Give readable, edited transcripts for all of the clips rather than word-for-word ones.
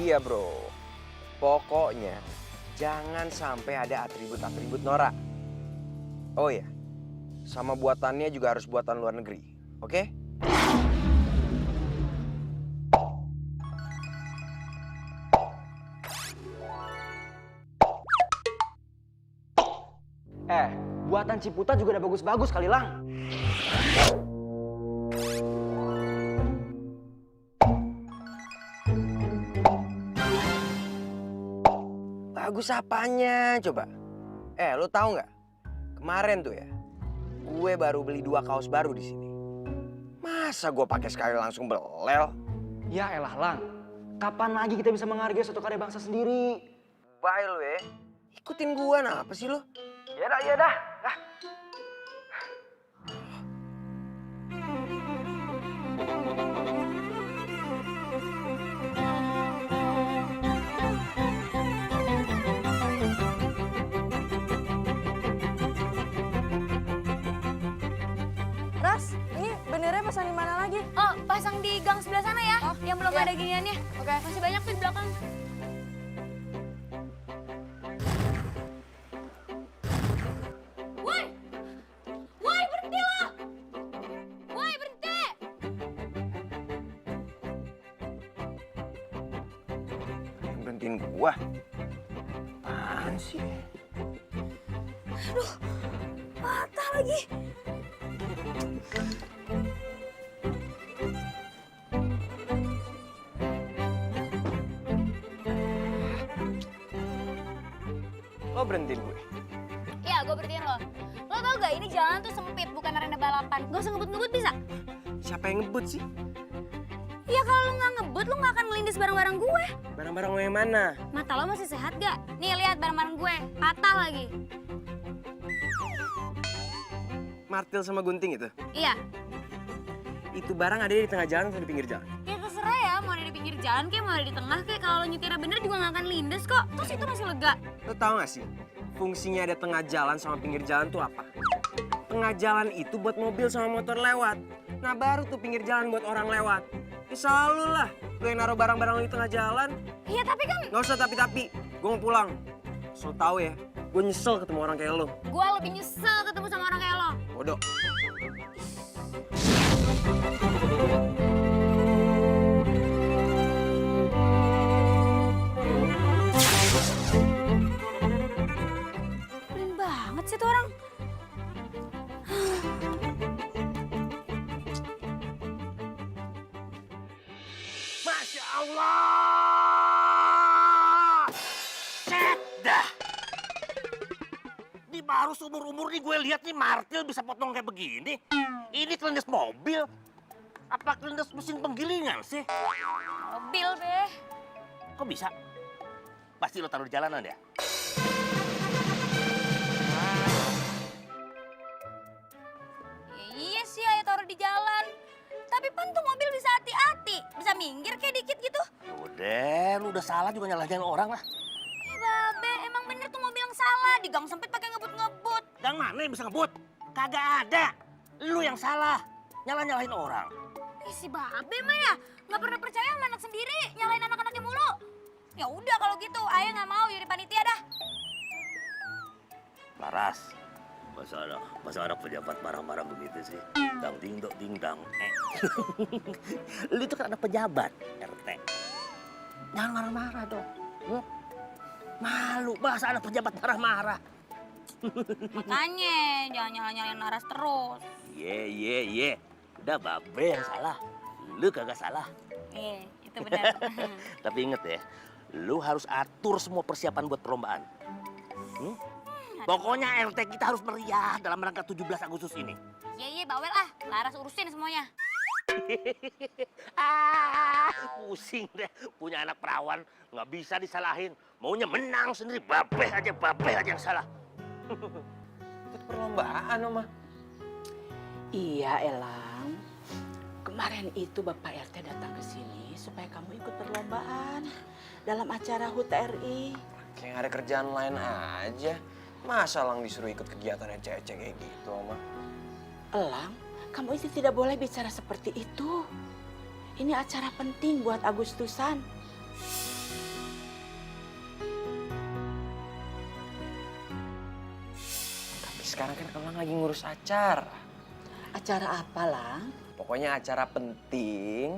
Iya bro, pokoknya jangan sampai ada atribut-atribut norak. Oh ya, sama buatannya juga harus buatan luar negeri, oke? Buatan Ciputa juga udah bagus-bagus kali Lang. Bagus apanya coba? Lo tahu nggak? Kemarin tuh ya, gue baru beli 2 kaos baru di sini. Masa gue pakai sekali langsung belel? Ya elah Lang, kapan lagi kita bisa menghargai suatu karya bangsa sendiri? Bye lo ya. Ikutin gue, apa sih lo? Ya dah. Ras, ini bendernya pasang di mana lagi? Oh, pasang di gang sebelah sana ya, yang belum iya. ada giniannya. Oke. Masih banyak tuh di belakang. Woi! Woi, berhenti lo! Woi, berhenti! Berhentiin gue? Apaan sih? Aduh, patah lagi. Lo berhentiin gue? Iya, gue berhentiin lo. Lo tau gak, ini jalan tuh sempit, bukan arena balapan. Gak usah ngebut-ngebut bisa? Siapa yang ngebut sih? Iya, kalau lo gak ngebut, lo gak akan ngelindes bareng-bareng gue. Barang-barang lo yang mana? Mata lo masih sehat gak? Nih, lihat bareng-bareng gue. Patah lagi. Martil sama gunting itu? Iya. Itu barang ada di tengah jalan atau di pinggir jalan? Ya terserah ya, mau ada di pinggir jalan kayak mau ada di tengah kayak kalau nyetirnya bener juga gak akan lindes kok. Terus itu masih lega. Lo tau gak sih, fungsinya ada tengah jalan sama pinggir jalan tuh apa? Tengah jalan itu buat mobil sama motor lewat. Nah baru tuh pinggir jalan buat orang lewat. Ya selalu lah, lo yang naruh barang-barang lo di tengah jalan. Iya tapi kan Gak usah tapi-tapi, gue mau pulang. So tau ya, gue nyesel ketemu orang kayak lo. gue lebih nyesel ketemu sama orang kayak lo. Bodoh. Keren banget sih tuh orang. Masya Allah! Set dah! Ini baru seumur-umur nih gue lihat nih martil bisa potong kayak begini. Ini kelindes mobil. Apa kelindes mesin penggilingan sih? Mobil deh. Kok bisa? Pasti lo taruh di jalanan ya? Ya iya sih ayah taruh di jalan. Tapi pan tuh mobil bisa hati-hati. Bisa minggir kayak dikit gitu. Udah, lu udah salah juga nyalahin orang lah. Eh babe, emang bener tuh mobil yang salah. Di gang sempit pakai ngebut-ngebut. Gang mana yang bisa ngebut? Kagak ada. Lu yang salah. Nyalahin orang. Ih si babe mah ya. Nggak pernah percaya sama anak sendiri. Nyalain anak-anaknya mulu. Ya udah kalau gitu, ayah nggak mau jadi panitia dah. Laras, masa anak pejabat marah-marah begitu sih? Dang ding dok ding dang. Lu itu kan anak pejabat RT. Jangan marah-marah dong. Malu, masa anak pejabat marah-marah. Makanya jangan nyalain Laras terus. Ye. Udah babe yang salah. Lu kagak salah. Itu benar. Tapi inget ya, lu harus atur semua persiapan buat perlombaan. Pokoknya RT kita harus meriah dalam rangka 17 Agustus ini. Iya, bawel ah. Laras urusin semuanya. Pusing deh. Punya anak perawan, nggak bisa disalahin. Maunya menang sendiri, babeh aja yang salah. Itu perlombaan, Oma. Iya, Elang. Kemarin itu Bapak RT datang ke sini supaya kamu ikut perlombaan dalam acara HUT RI. Kayak ada kerjaan lain aja. Masa Lang disuruh ikut kegiatan ecek-ecek kayak gitu, Oma? Elang, kamu itu tidak boleh bicara seperti itu. Ini acara penting buat Agustusan. sekarang kan Elang lagi ngurus acara. Acara apa, Lang? Pokoknya acara penting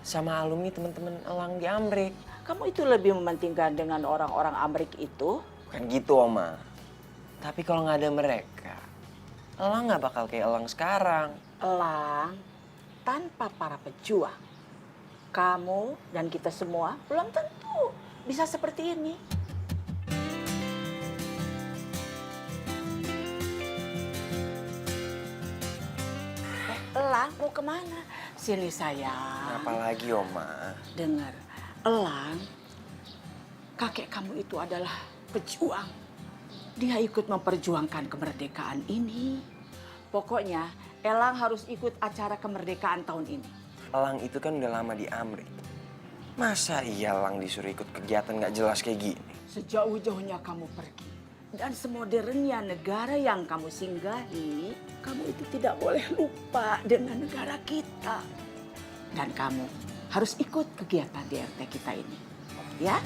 sama alumni teman-teman Elang di Amrik. Kamu itu lebih mementingkan dengan orang-orang Amrik itu? Bukan gitu, Oma. Tapi kalau nggak ada mereka, Elang nggak bakal kayak Elang sekarang. Elang, tanpa para pejuang, kamu dan kita semua belum tentu bisa seperti ini. Elang mau kemana? Sini sayang. Apalagi, Oma? Dengar, Elang, kakek kamu itu adalah pejuang. Dia ikut memperjuangkan kemerdekaan ini. Pokoknya Elang harus ikut acara kemerdekaan tahun ini. Elang itu kan udah lama di Amrik. Masa iya Elang disuruh ikut kegiatan nggak jelas kayak gini? Sejauh-jauhnya kamu pergi dan semodernnya negara yang kamu singgahi, kamu itu tidak boleh lupa dengan negara kita. Dan kamu harus ikut kegiatan di RT kita ini. Ya?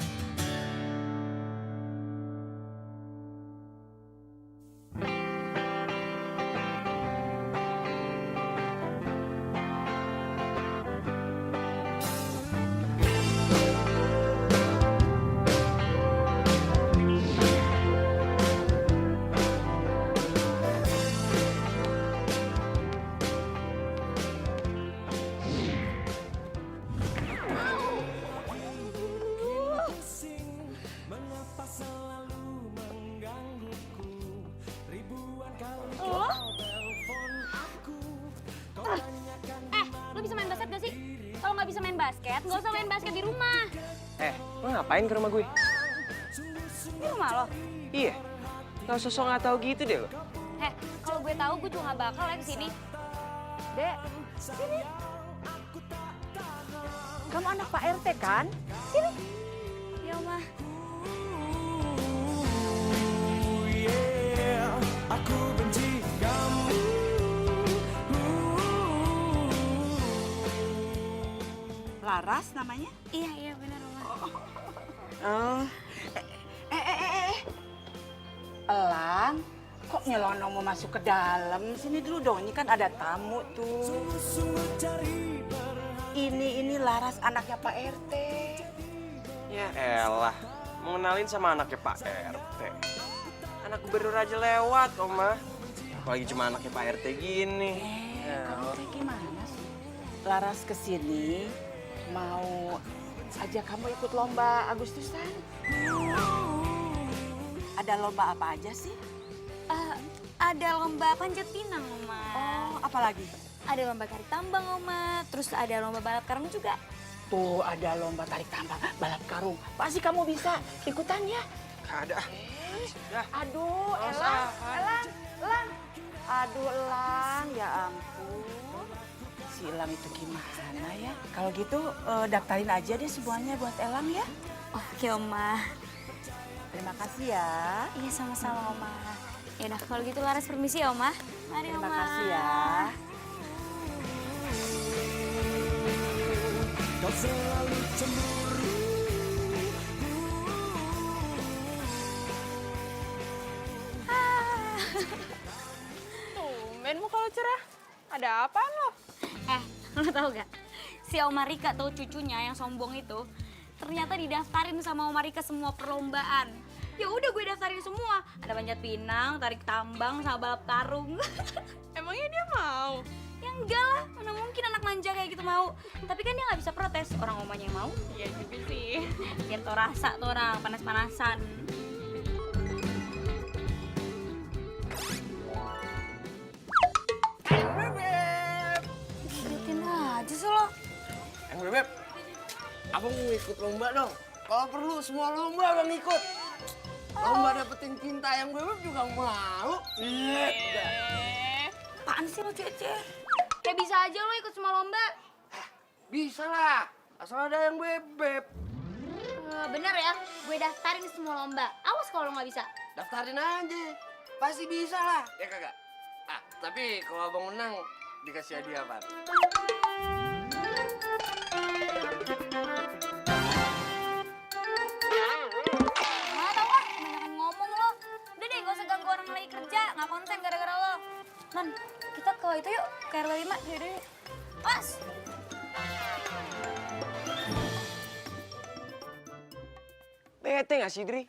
Lo bisa main basket gak sih? Kalau nggak bisa main basket, nggak usah main basket di rumah. Lo ngapain ke rumah gue? Di rumah lo? Iya, nggak usah sok nggak tahu gitu deh lo. Kalau gue tahu gue juga nggak bakal ya kesini. Dek, sini. Kamu anak Pak RT kan? Ya, Oma. Laras namanya? Iya benar, Oma. Elang, kok nyelonong mau masuk ke dalam? Sini dulu dong, ini kan ada tamu tuh. Ini Laras anaknya Pak RT. Ya elah, mau kenalin sama anaknya Pak RT. Anak gubernur aja lewat, Oma. Apalagi cuma anaknya Pak RT gini. Kamu teh gimana sih? Laras kesini mau ajak kamu ikut lomba Agustusan. Ada lomba apa aja sih? Ada lomba panjat pinang, Oma. Oh, apa lagi? Ada lomba tarik tambang, Oma. Terus ada lomba balap karung juga. Tuh ada lomba tarik tambang, balap karung. Pasti kamu bisa ikutan ya? Ada. Aduh, Elang. Aduh, Elang, ya ampun. Si Elang itu gimana ya? Kalau gitu daftarin aja deh semuanya buat Elang ya. Oke, Oma. Terima kasih ya. Iya, sama-sama, Oma. Ya udah, kalau gitu Laras permisi ya, Oma. Mari, Terima Oma. kasih ya. Tumben muka lo cerah. Ada apaan lo? Lo tau gak? Si Oma Rika tuh cucunya yang sombong itu ternyata didaftarin sama Oma Rika semua perlombaan. Ya udah gue daftarin semua. Ada panjat pinang, tarik tambang, sama balap karung. Emangnya dia mau? Ya enggak lah, mana mungkin anak manja kayak gitu mau. Tapi kan dia nggak bisa protes, orang omanya yang mau. Iya juga sih. Biar tau rasa tuh orang, panas-panasan. Liatin aja sih lo. Beb, abang mau ikut lomba dong. Kalau perlu semua lomba abang ikut. Lomba dapetin cinta yang Beb juga mau. Iya. Apaan sih lo, Cece? Kayak bisa aja lo ikut semua lomba. Bisa lah, asal ada yang Beb. Bener ya, gue daftarin semua lomba. Awas kalau lo nggak bisa. Daftarin aja, pasti bisa lah. Ya kagak? Tapi kalau abang menang, dikasih hadiah apa? Tau ah, kebanyakan ngomong lo. Udah deh, gak usah ganggu orang lagi kerja. Nggak konsen gara-gara ke RW 5, yaudah deh. Mas! Bete gak sih, Dri?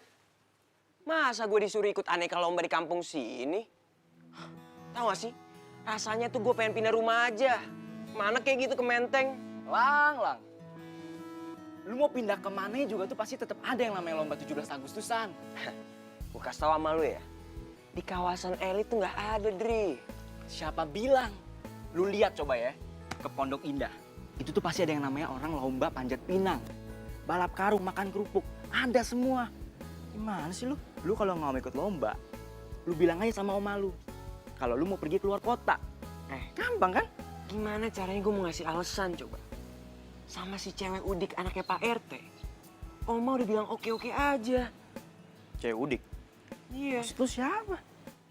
Masa gue disuruh ikut aneka lomba di kampung sini? Tahu gak sih? Rasanya tuh gue pengen pindah rumah aja. Mana kayak gitu ke Menteng. Lang. Lu mau pindah kemana juga tuh pasti tetap ada yang namanya lomba 17 Agustusan. Gue kasih tau sama lu ya. Di kawasan elit tuh gak ada, Dri. Siapa bilang? Lu lihat coba ya, ke Pondok Indah. Itu tuh pasti ada yang namanya orang lomba panjat pinang. Balap karung, makan kerupuk. Ada semua. Gimana sih lu? Lu kalau nggak mau ikut lomba, lu bilang aja sama oma lu. Kalau lu mau pergi keluar kota. Gampang kan? Gimana caranya gue mau ngasih alasan coba? Sama si cewek udik anaknya Pak RT. Oma udah bilang oke-oke aja. Cewek udik. Iya. Maksud lu siapa?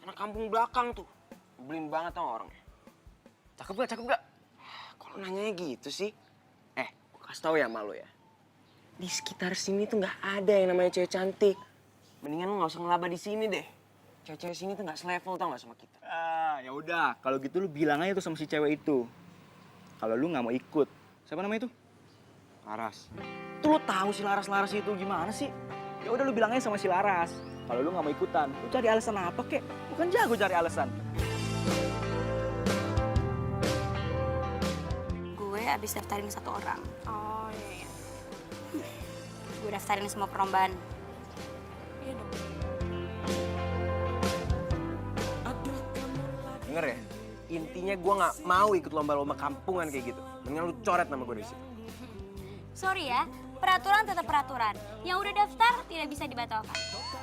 Anak kampung belakang tuh. Nyebelin banget tau orangnya. Cakep gak? Kalau nanyanya gitu sih. Gue kasih tau ya sama lu ya. Di sekitar sini tuh nggak ada yang namanya cewek cantik. Mendingan lu nggak usah ngelaba di sini deh. Cewek-cewek sini tuh nggak selevel tau nggak sama kita. Ya udah, kalau gitu lu bilang aja tuh sama si cewek itu. Kalau lu nggak mau ikut. Siapa namanya itu? Laras. Tuh lu tahu si Laras itu gimana sih? Ya udah lu bilang aja sama si Laras. Kalau lu nggak mau ikutan, lu cari alasan apa kek? Bukan jago cari alasan. Gue abis daftarin satu orang. Oh iya. Gue daftarin semua perlombaan. Iya dong. Denger ya, intinya gue nggak mau ikut lomba-lomba kampungan kayak gitu. Mendingan lu coret nama gue dari situ. Sorry ya, peraturan tetap peraturan. Yang udah daftar tidak bisa dibatalkan.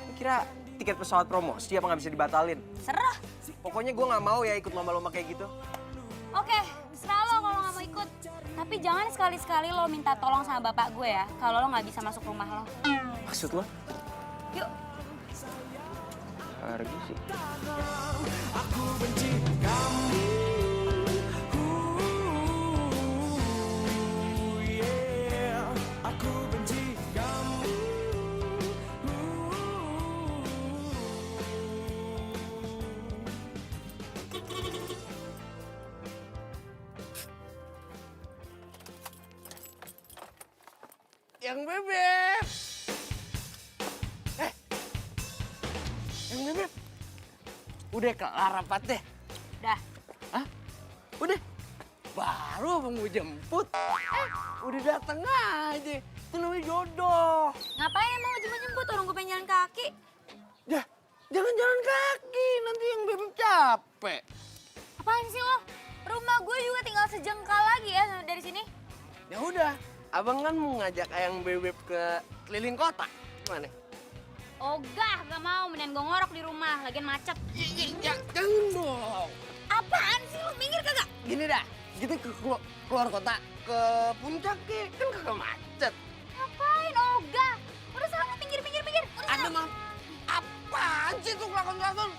Lu kira tiket pesawat promosi apa nggak bisa dibatalin? Serah. Pokoknya gue nggak mau ya ikut lomba-lomba kayak gitu. Oke, serah lo kalau nggak mau ikut. Tapi jangan sekali-sekali lo minta tolong sama bapak gue ya, kalau lo nggak bisa masuk rumah lo. Maksud lo? Yuk. Harga sih. Yang bebek. Yang bebek. Udah kelar rapat deh. Dah. Hah? Udah? Baru abang mau jemput. Udah dateng aja. Itu namanya jodoh. Ngapain emang jemput-jemput orang gue pengen jalan kaki? Dah, jangan jalan kaki. Nanti yang bebek capek. Apaan sih lo? Rumah gue juga tinggal sejengkal lagi ya dari sini. Ya udah, abang kan mau ngajak ayang bebek ke keliling kota. Gimana? Ogah, gak mau. Mendingan gue ngorok di rumah, lagian macet. Jangan dong. Apaan sih lo? Minggir kagak? Gini dah, kita ke keluar kota, ke puncak ke, kan kagak macet. Ngapain, Ogah? Udah sana, minggir. Udah Ada sana. mah, apaan sih tuh kelakon-kelakon?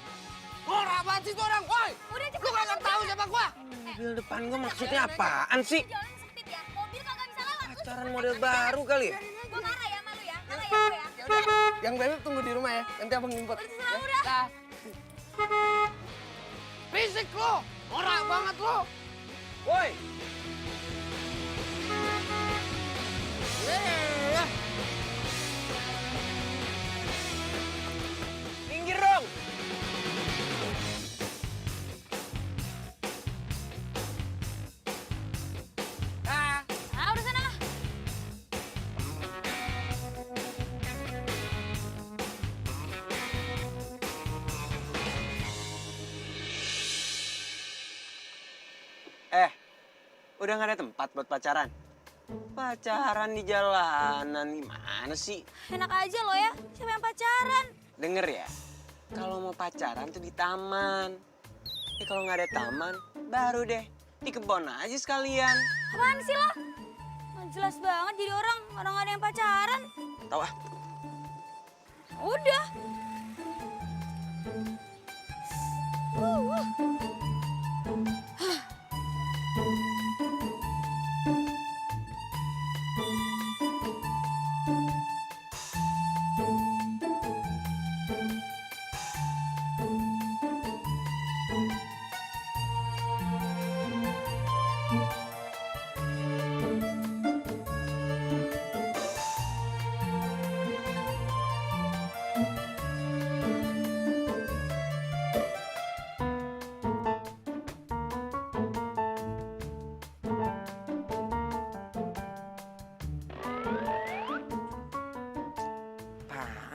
Norak banget sih tuh orang, woi! Udah cepet. Lu kagak tahu siapa gua? Mobil depan gue maksudnya apaan sih? Jalan sempit ya, mobil kagak bisa lewat. Pacaran model baru kali ya? Gue marah ya sama lu ya, marah ya gue ya. Ya udah, yang bebek tunggu di rumah ya, nanti abang jemput. Terserah udah. Dah. Fisik lo, norak banget lo. Woi! Eh, Minggir dong! Ah, udah sana. Udah gak ada tempat buat pacaran? Pacaran di jalanan, gimana sih? Enak aja lo ya, siapa yang pacaran? Denger ya, kalau mau pacaran tuh di taman. Kalau nggak ada taman, baru deh di kebun aja sekalian. Apaan sih lo? Nggak jelas banget jadi orang ada yang pacaran. Tahu ah? Udah.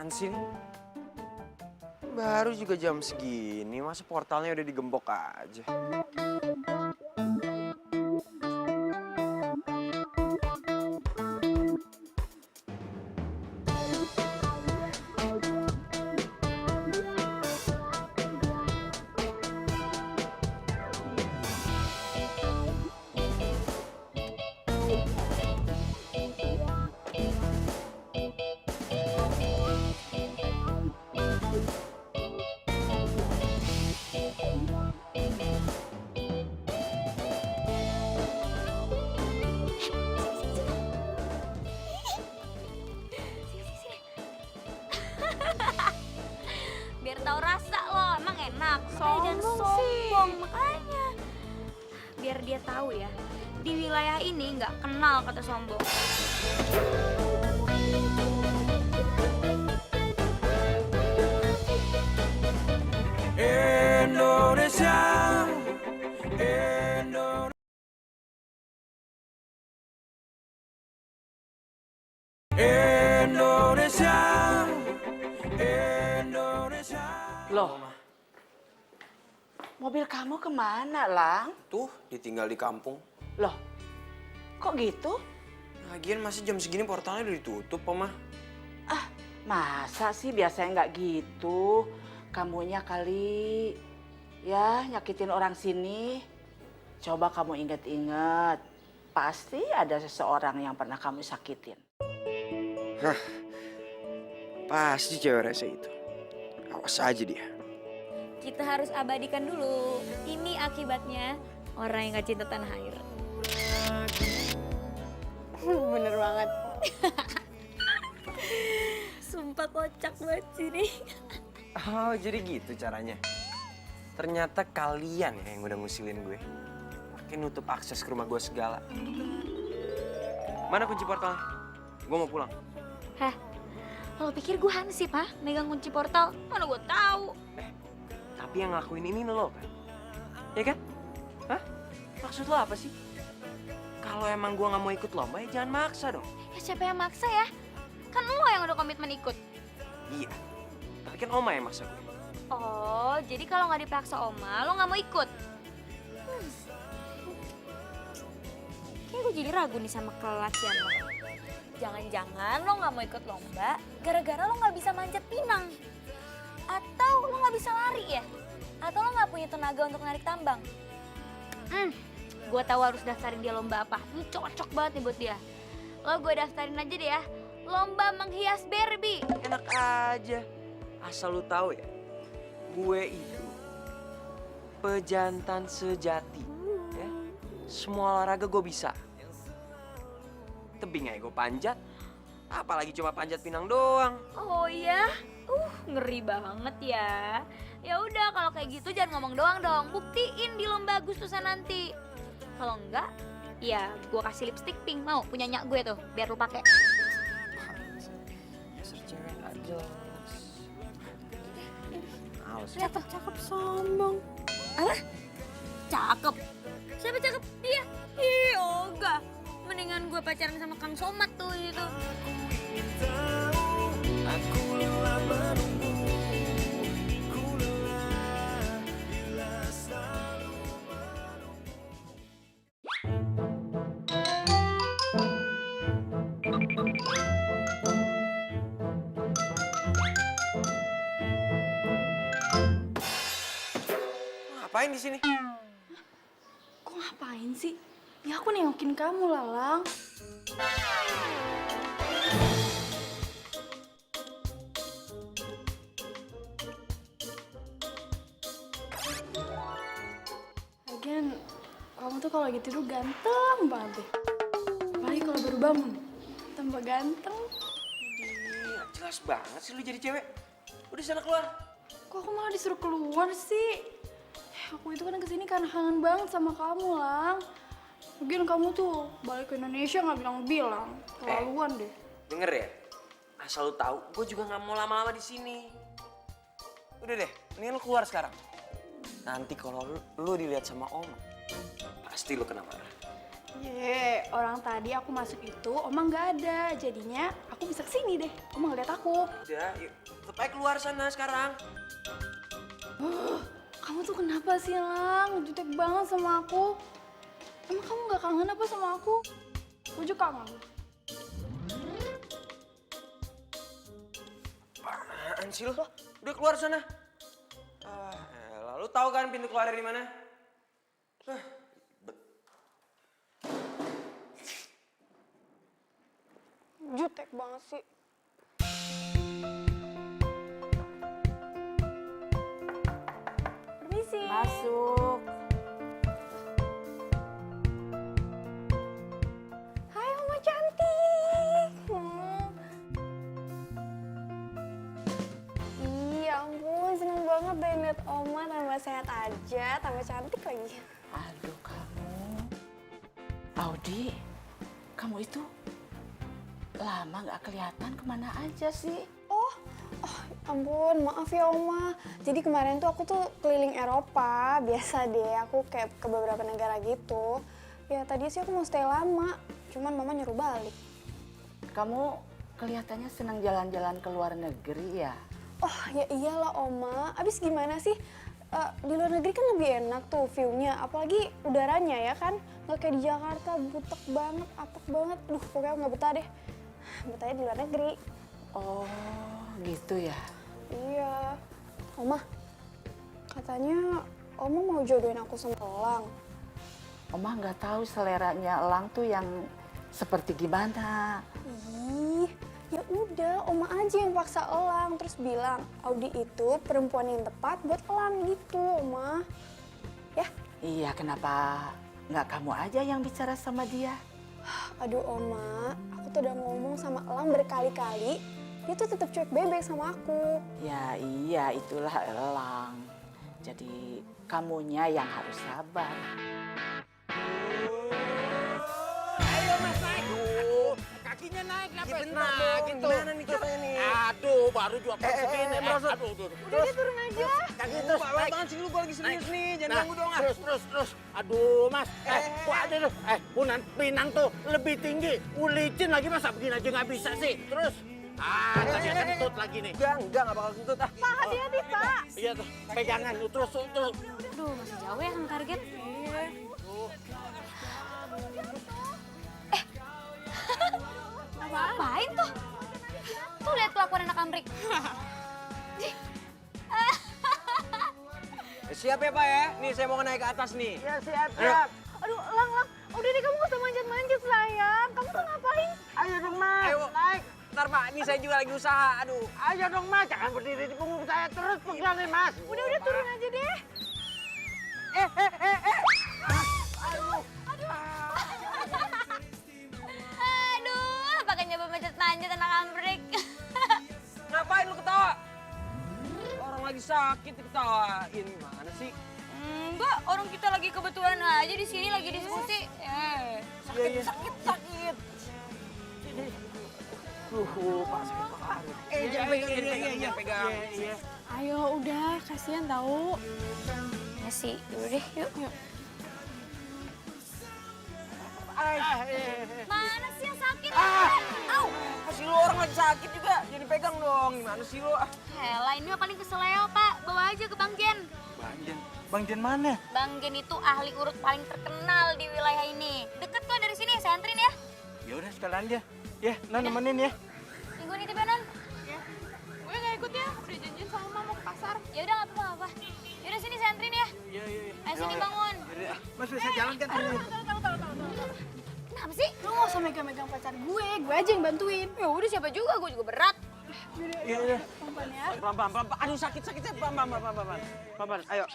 sih ini? Baru juga jam segini, masa portalnya udah digembok aja. Biar tahu rasa lo, emang enak. Makanya jangan sombong, makanya. Biar dia tahu ya, di wilayah ini nggak kenal kata sombong. Indonesia, Indonesia, Indonesia. Loh, mobil kamu kemana, Lang? Tuh, ditinggal di kampung. Loh, kok gitu? Lagian masih jam segini portalnya udah ditutup, Oma. Ah, masa sih biasanya nggak gitu? Kamunya kali ya nyakitin orang sini. Coba kamu inget-inget. Pasti ada seseorang yang pernah kamu sakitin. Pasti cewek rese itu. Awas aja dia. Kita harus abadikan dulu. Ini akibatnya orang yang gak cinta tanah air. Bener banget. Sumpah kocak banget sih nih. Oh, jadi gitu caranya. Ternyata kalian ya yang udah ngusilin gue. Pakai nutup akses ke rumah gue segala. Mana kunci portalnya? Gue mau pulang. Hah? Lo pikir gue hansip, ha? Megang kunci portal? Mana gue tahu. Tapi yang ngelakuin ini lo kan? Ya kan? Hah? Maksud lo apa sih? Kalau emang gue nggak mau ikut lomba ya jangan maksa dong. Ya siapa yang maksa ya? Kan lo yang udah komitmen ikut. Iya. Tapi kan Oma yang maksa gue. Oh, jadi kalau nggak dipaksa Oma, lo nggak mau ikut? Kayaknya gue jadi ragu nih sama kelelakian lo. Jangan-jangan lo nggak mau ikut lomba gara-gara lo nggak bisa manjat pinang. Atau lo nggak bisa lari ya? Atau lo nggak punya tenaga untuk narik tambang? Gue tahu harus daftarin dia lomba apa. Ini cocok banget nih buat dia. Lo gue daftarin aja deh ya. Lomba menghias Barbie. Enak aja. Asal lu tahu ya. Gue itu pejantan sejati. Ya. Semua olahraga gue bisa. Tebing aja gue panjat. Apalagi cuma panjat pinang doang. Oh iya? Ngeri banget ya. Ya udah kalau kayak gitu jangan ngomong doang dong. Buktiin di lomba Agustusan nanti. Kalau enggak, ya gue kasih lipstick pink. Mau punya nyak gue tuh, biar lu pakai. Dasar cewek nggak jelas. Males. Cakep sombong. Apa? Cakep. Siapa cakep? Dia. Ih, Oga. Mendingan gue pacaran sama Kang Somat tuh itu. Ngapain di sini? Kok ngapain sih? Ya aku nengokin kamu, Lalang. Lagian, kamu tuh kalau lagi tidur ganteng banget deh. Apalagi kalau baru bangun, tambah ganteng. Gila, jelas banget sih lu jadi cewek. Udah sana keluar. Kok aku malah disuruh keluar sih? Aku itu kan kesini karena kangen banget sama kamu, Lang. Lagian kamu tuh balik ke Indonesia nggak bilang-bilang. Keterlaluan deh. Denger ya, asal lu tahu, gue juga nggak mau lama-lama di sini. Udah deh, mendingan lu keluar sekarang. Nanti kalau lu dilihat sama Om, pasti lu kena marah. Ye, orang tadi aku masuk itu, Oma nggak ada. Jadinya aku aku bisa kesini deh. Oma ngeliat aku. Udah, yuk. Supaya keluar sana sekarang. Kamu tuh kenapa sih, Lang? Jutek banget sama aku. Emang kamu gak kangen apa sama aku? Aku juga kangen. Apaan sih lo? Udah keluar sana. Lu tahu kan pintu keluar dari mana? Jutek banget sih. Permisi. Masuk. Hai Oma cantik. Iya ampun, seneng banget deh liat Oma tambah sehat aja, tambah cantik lagi. Aduh kamu. Audi, kamu itu lama gak kelihatan kemana aja sih? Oh, ampun, maaf ya Oma. Jadi kemarin tuh aku tuh keliling Eropa, biasa deh. Aku kayak ke beberapa negara gitu. Ya tadi sih aku mau stay lama, cuman Mama nyuruh balik. Kamu kelihatannya senang jalan-jalan ke luar negeri ya? Oh ya iyalah Oma, abis gimana sih? Di luar negeri kan lebih enak tuh view-nya, apalagi udaranya ya kan? Nggak kayak di Jakarta, butek banget, apek banget. Duh, pokoknya aku nggak betah deh. Betahnya di luar negeri. Oh, gitu ya? Iya. Oma, katanya Oma mau jodohin aku sama Elang. Oma nggak tahu seleranya Elang tuh yang seperti gimana. Ih, ya udah, Oma aja yang paksa Elang terus bilang Audi itu perempuan yang tepat buat Elang gitu, Oma. Ya? Iya, kenapa nggak kamu aja yang bicara sama dia? Aduh, Oma, aku tuh udah ngomong sama Elang berkali-kali, dia tuh tetap cuek bebek sama aku. Ya iya, itulah Elang. Jadi kamunya yang harus sabar. Ayo Mas naik. Aduh, kakinya naik kenapa? Bentar dong, gimana nih ceritanya nih? Aduh, baru juga segini. merosot. Aduh, Udah dia turun aja. kaki Terus, terus Pak, naik. banget sih lu, gua lagi serius nih, jangan Nah, ganggu dong ah. terus. Aduh, Mas. Kok ada tuh? Punan Pinang tuh lebih tinggi. Licin lagi masa begini aja nggak bisa sih. Terus. Tadi kentut lagi nih. Enggak bakal kentut ah. Pak, hati-hati, Pak. Iya tuh, pegangan tuh, terus. Aduh, masih jauh ya sama target. Ngapain tuh? Tuh lihat kelakuan anak amrik. Siap ya Pak ya? Nih saya mau naik ke atas nih. Ya siap. Aduh, Lang, udah deh kamu gak usah manjat-manjat sayang. Kamu tuh ngapain? Ayo dong Mas, Ayo. naik. Ntar Pak, ini saya juga lagi usaha. Aduh. Ayo dong Mas, jangan berdiri di punggung saya terus pegangin Mas. Udah turun aja deh. Aduh, pakai nyoba manjat-manjat anak amrik. Ngapain lu ketawa? Orang lagi sakit diketawain. Gimana sih? Enggak, orang kita lagi kebetulan aja di sini lagi diskusi. Sakit. Jangan pegang, pegang. Ayo, udah. Kasihan tahu. Ya sih, yaudah deh, yuk. Mana sih yang sakit? Au! Kasih lu orang lagi sakit juga. Jadi pegang dong. Gimana sih lu? Hela, ini mah paling keseleo, Pak. Bawa aja ke Bang Jen. Bang Jen mana? Bang Jen itu ahli urut paling terkenal di wilayah ini. Deket kok dari sini, saya anterin ya. Ya udah sekalian dia. Ya, Nan nemenin ya. Minggu nitip ya, Non. Gue gak ikut ya, udah janjian sama Mama ke pasar. Ya udah, nggak apa-apa. Yaudah sini saya anterin ya. Iya. Ayo sini bangun. Mas bisa jalan kan? Kenapa sih? Lu gak usah megang-megang pacar gue aja yang bantuin. Ya udah siapa juga, gue juga berat. Iya. Pelan ya. Pelan. Aduh sakit. Pelan. Ayo.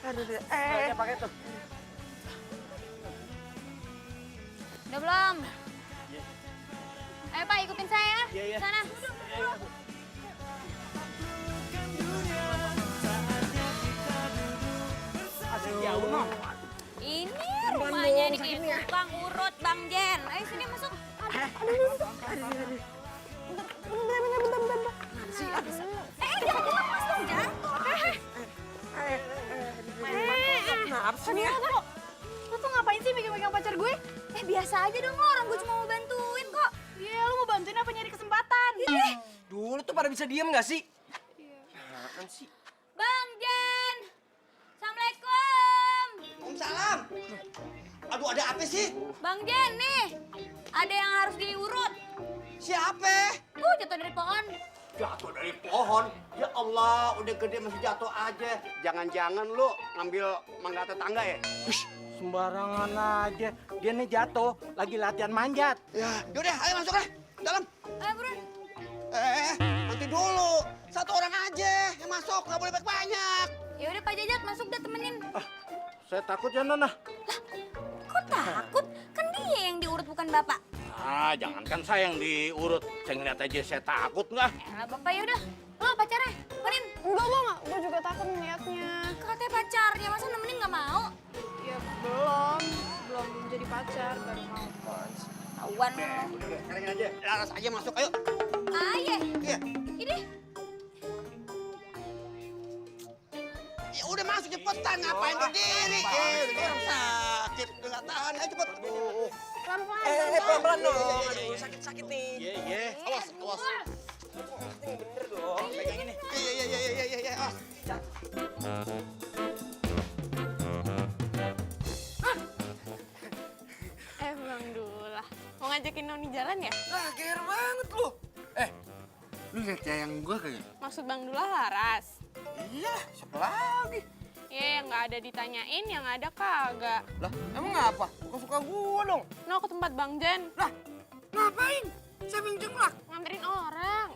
Aduh. Pakai tuh. Udah belum? Ayo Pak, ikutin saya. Iya. Sana. Jauh no. Ini rumahnya nih, tukang urut Bang Jen. Ayo sini masuk. Jangan lepas dong, jatuh. Nah, apa sih ya? tuh ngapain sih megang-megang pacar gue? Biasa aja dong lo, orang gue cuma mau bantuin kok. Iya, lu mau bantuin apa nyari kesempatan? Dulu tuh pada bisa diem nggak sih? Apaan sih? Bang Jen! Assalamualaikum! Waalaikumsalam. Aduh, ada apa sih? Bang Jen nih, ada yang harus diurut. Siapa? Jatuh dari pohon. Jatuh dari pohon. Ya Allah, udah gede masih jatuh aja. Jangan-jangan lu ngambil mangga tetangga ya? Sembarangan aja. Dia nih jatuh, lagi latihan manjat. Ya, yaudah, ayo masuk deh. Dalam. Ayo buruan. Nanti dulu. Satu orang aja yang masuk, nggak boleh banyak. Ya udah Pak Jajat masuk dah temenin. Saya takut ya, Nona. Kok takut? Kan dia yang diurut bukan Bapak. Ah, jangankan saya yang diurut. Saya ngeliat aja saya takut nggak? Bapak ya udah. Lo pacarnya, temenin. Enggak, gue juga takut ngeliatnya. Katanya pacarnya, masa nemenin nggak mau? Ya belum jadi pacar, baru mau. Tauan lo. Udah, sekarang aja. Laras aja masuk, ayo. Iya. Iya. Ini. Ya udah masuk cepetan, ngapain berdiri? Udah orang sakit, udah nggak tahan, ayo cepet. Pelan-pelan. Pelan-pelan dong. Aduh, sakit-sakit nih. Iya. Awas. Bener dong. Pegang ini. Iya, awas. Bang Dula, mau ngajakin Noni jalan ya? Lah, gear banget lu. Lu lihat yang gua kagak? Maksud Bang Dula Laras? Iya, siapa lagi? Ya, yang nggak ada ditanyain, yang ada kagak. Lah, emang apa? Suka-suka gua dong. No, ke tempat Bang Jen. Lah, ngapain? Siapa yang jeplak? Nganterin orang.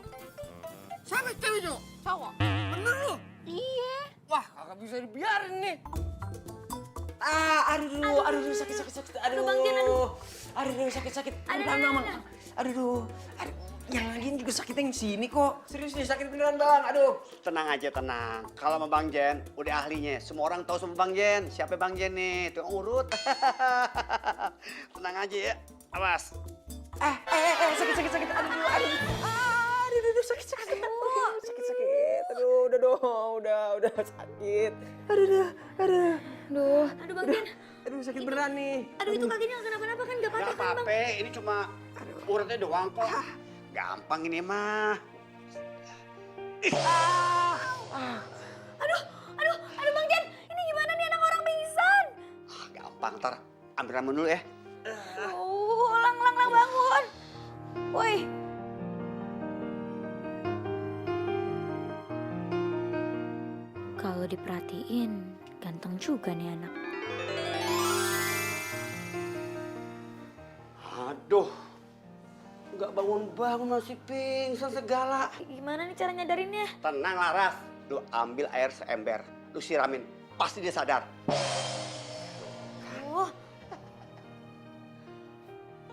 Siapa cewek itu? Cowok. Bener lu? Iya. Wah, kagak bisa dibiarin nih. Aduh, sakit. Aduh, Bang Jen, aduh. Aduh, sakit. Aduh. Yang lain juga sakitnya yang sini kok. Serius nih, sakit beneran bang. Aduh. Tenang aja, tenang. Kalau sama Bang Jen, udah ahlinya. Semua orang tahu sama Bang Jen. Siapa Bang Jen nih? Tukang urut. Tenang aja ya. Awas. Sakit. Aduh, sakit. Sakit. Aduh, udah dong, udah sakit. Aduh. Aduh Bang Jen. Aduh, sakit beneran nih. Aduh itu kakinya nggak kenapa-napa kan? Nggak Gak patah kan Bang? apa-apa, ini cuma urutnya doang kok. Gampang ini mah. Aduh Bang Jen. Ini gimana nih anak orang pingsan? Gampang, ntar ambil ramen dulu ya. Lang bangun. Woi. Kalau diperhatiin, ganteng juga nih anak. Aduh, nggak bangun-bangun masih pingsan segala. Gimana nih cara nyadarinnya? Tenang Laras, lu ambil air seember, lu siramin, pasti dia sadar. Oh,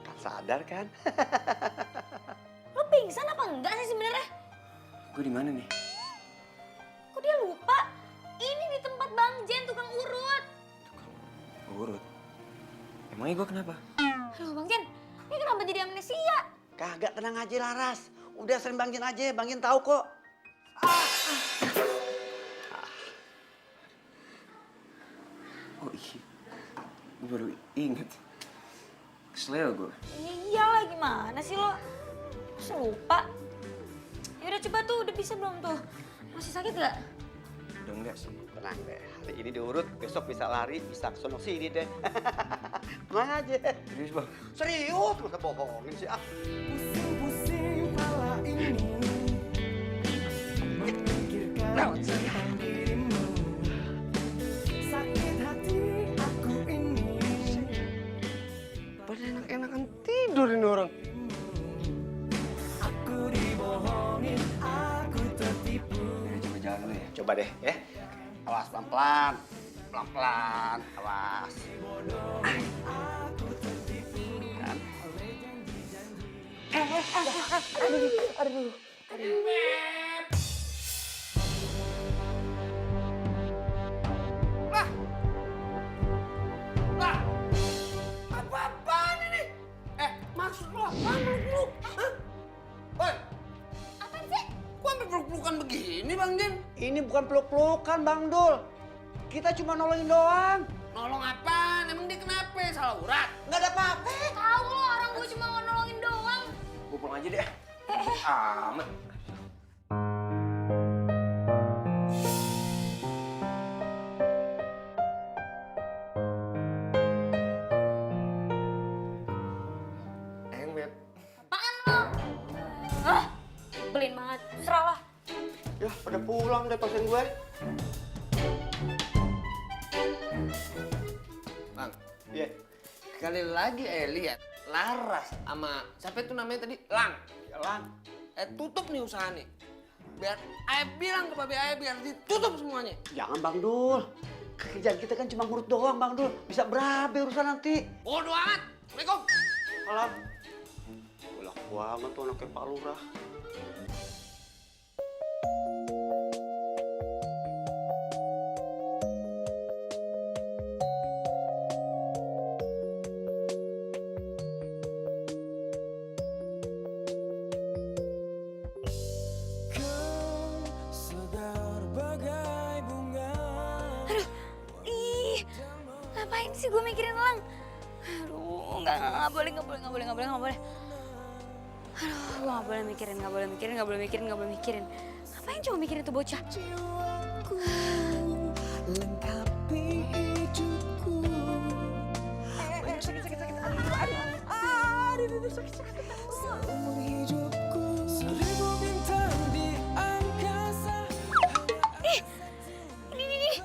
Kan sadar kan? lo pingsan apa enggak sih sebenarnya? Gue di mana nih? Kok dia lupa? Ini di tempat Bang Jen tukang urut. Urut. Emangnya gue kenapa? Aduh Bang Jen, ini kenapa jadi amnesia? Kagak, tenang aja Laras. Udah sering Bang Jen aja, Bang Jen tahu kok. Oh iya. Gue baru inget. Kesel ya gue. Iyalah gimana sih lo? Masa lupa? Ya udah coba tuh, udah bisa belum tuh? Masih sakit gak? Udah enggak sih. Tenang deh, hari ini diurut, besok bisa lari, bisa kesono sini deh. Tenang aja. Serius bang? Serius, masa bohongin sih ah. Pusing kepala ini memikirkan tentang dirimu. Sakit hati aku ini. Pada enak-enakan tidur ini orang. Aku dibohongin, aku tertipu. Coba jalan dulu ya. Coba deh ya. Awas pelan-pelan. Pelan-pelan, awas. Kan? Apa-apaan ini? Maksud lo apaan peluk-peluk? Hah? Woi, Apaan sih? kok sampai peluk-pelukan begini Bang Jen? Ini bukan peluk-pelukan Bang Dul. Kita cuma nolongin doang. Nolong apaan? Emang dia kenapa? salah urat. Nggak ada apa-apa. Tahu lo orang gue cuma mau nolongin doang. Gue pulang aja deh. Amat. Beb. Apaan lo? Ah, belin banget. Serah lah. Ya, pada pulang deh pasien gue. Bang, Iya. sekali lagi lihat Laras sama siapa itu namanya tadi? Lang. Jalan. Tutup nih usaha nih. Biar Ayah bilang ke Babe Ayah biar ditutup semuanya. Jangan Bang Dul. Kerjaan kita kan cuma ngurut doang Bang Dul. Bisa berabe urusan nanti. Bodoh amat. Assalamualaikum. Alam. Galak banget tuh anaknya Pak Lurah. Kau segar bagai bunga. Ih, ngapain sih gue mikirin Lang? Aduh, nggak boleh. Aduh, gue nggak boleh mikirin. Ngapain cuma mikirin tuh bocah? Jiwaku lengkapi hidupku. Seumur hidupku seribu bintang di angkasa. Ini.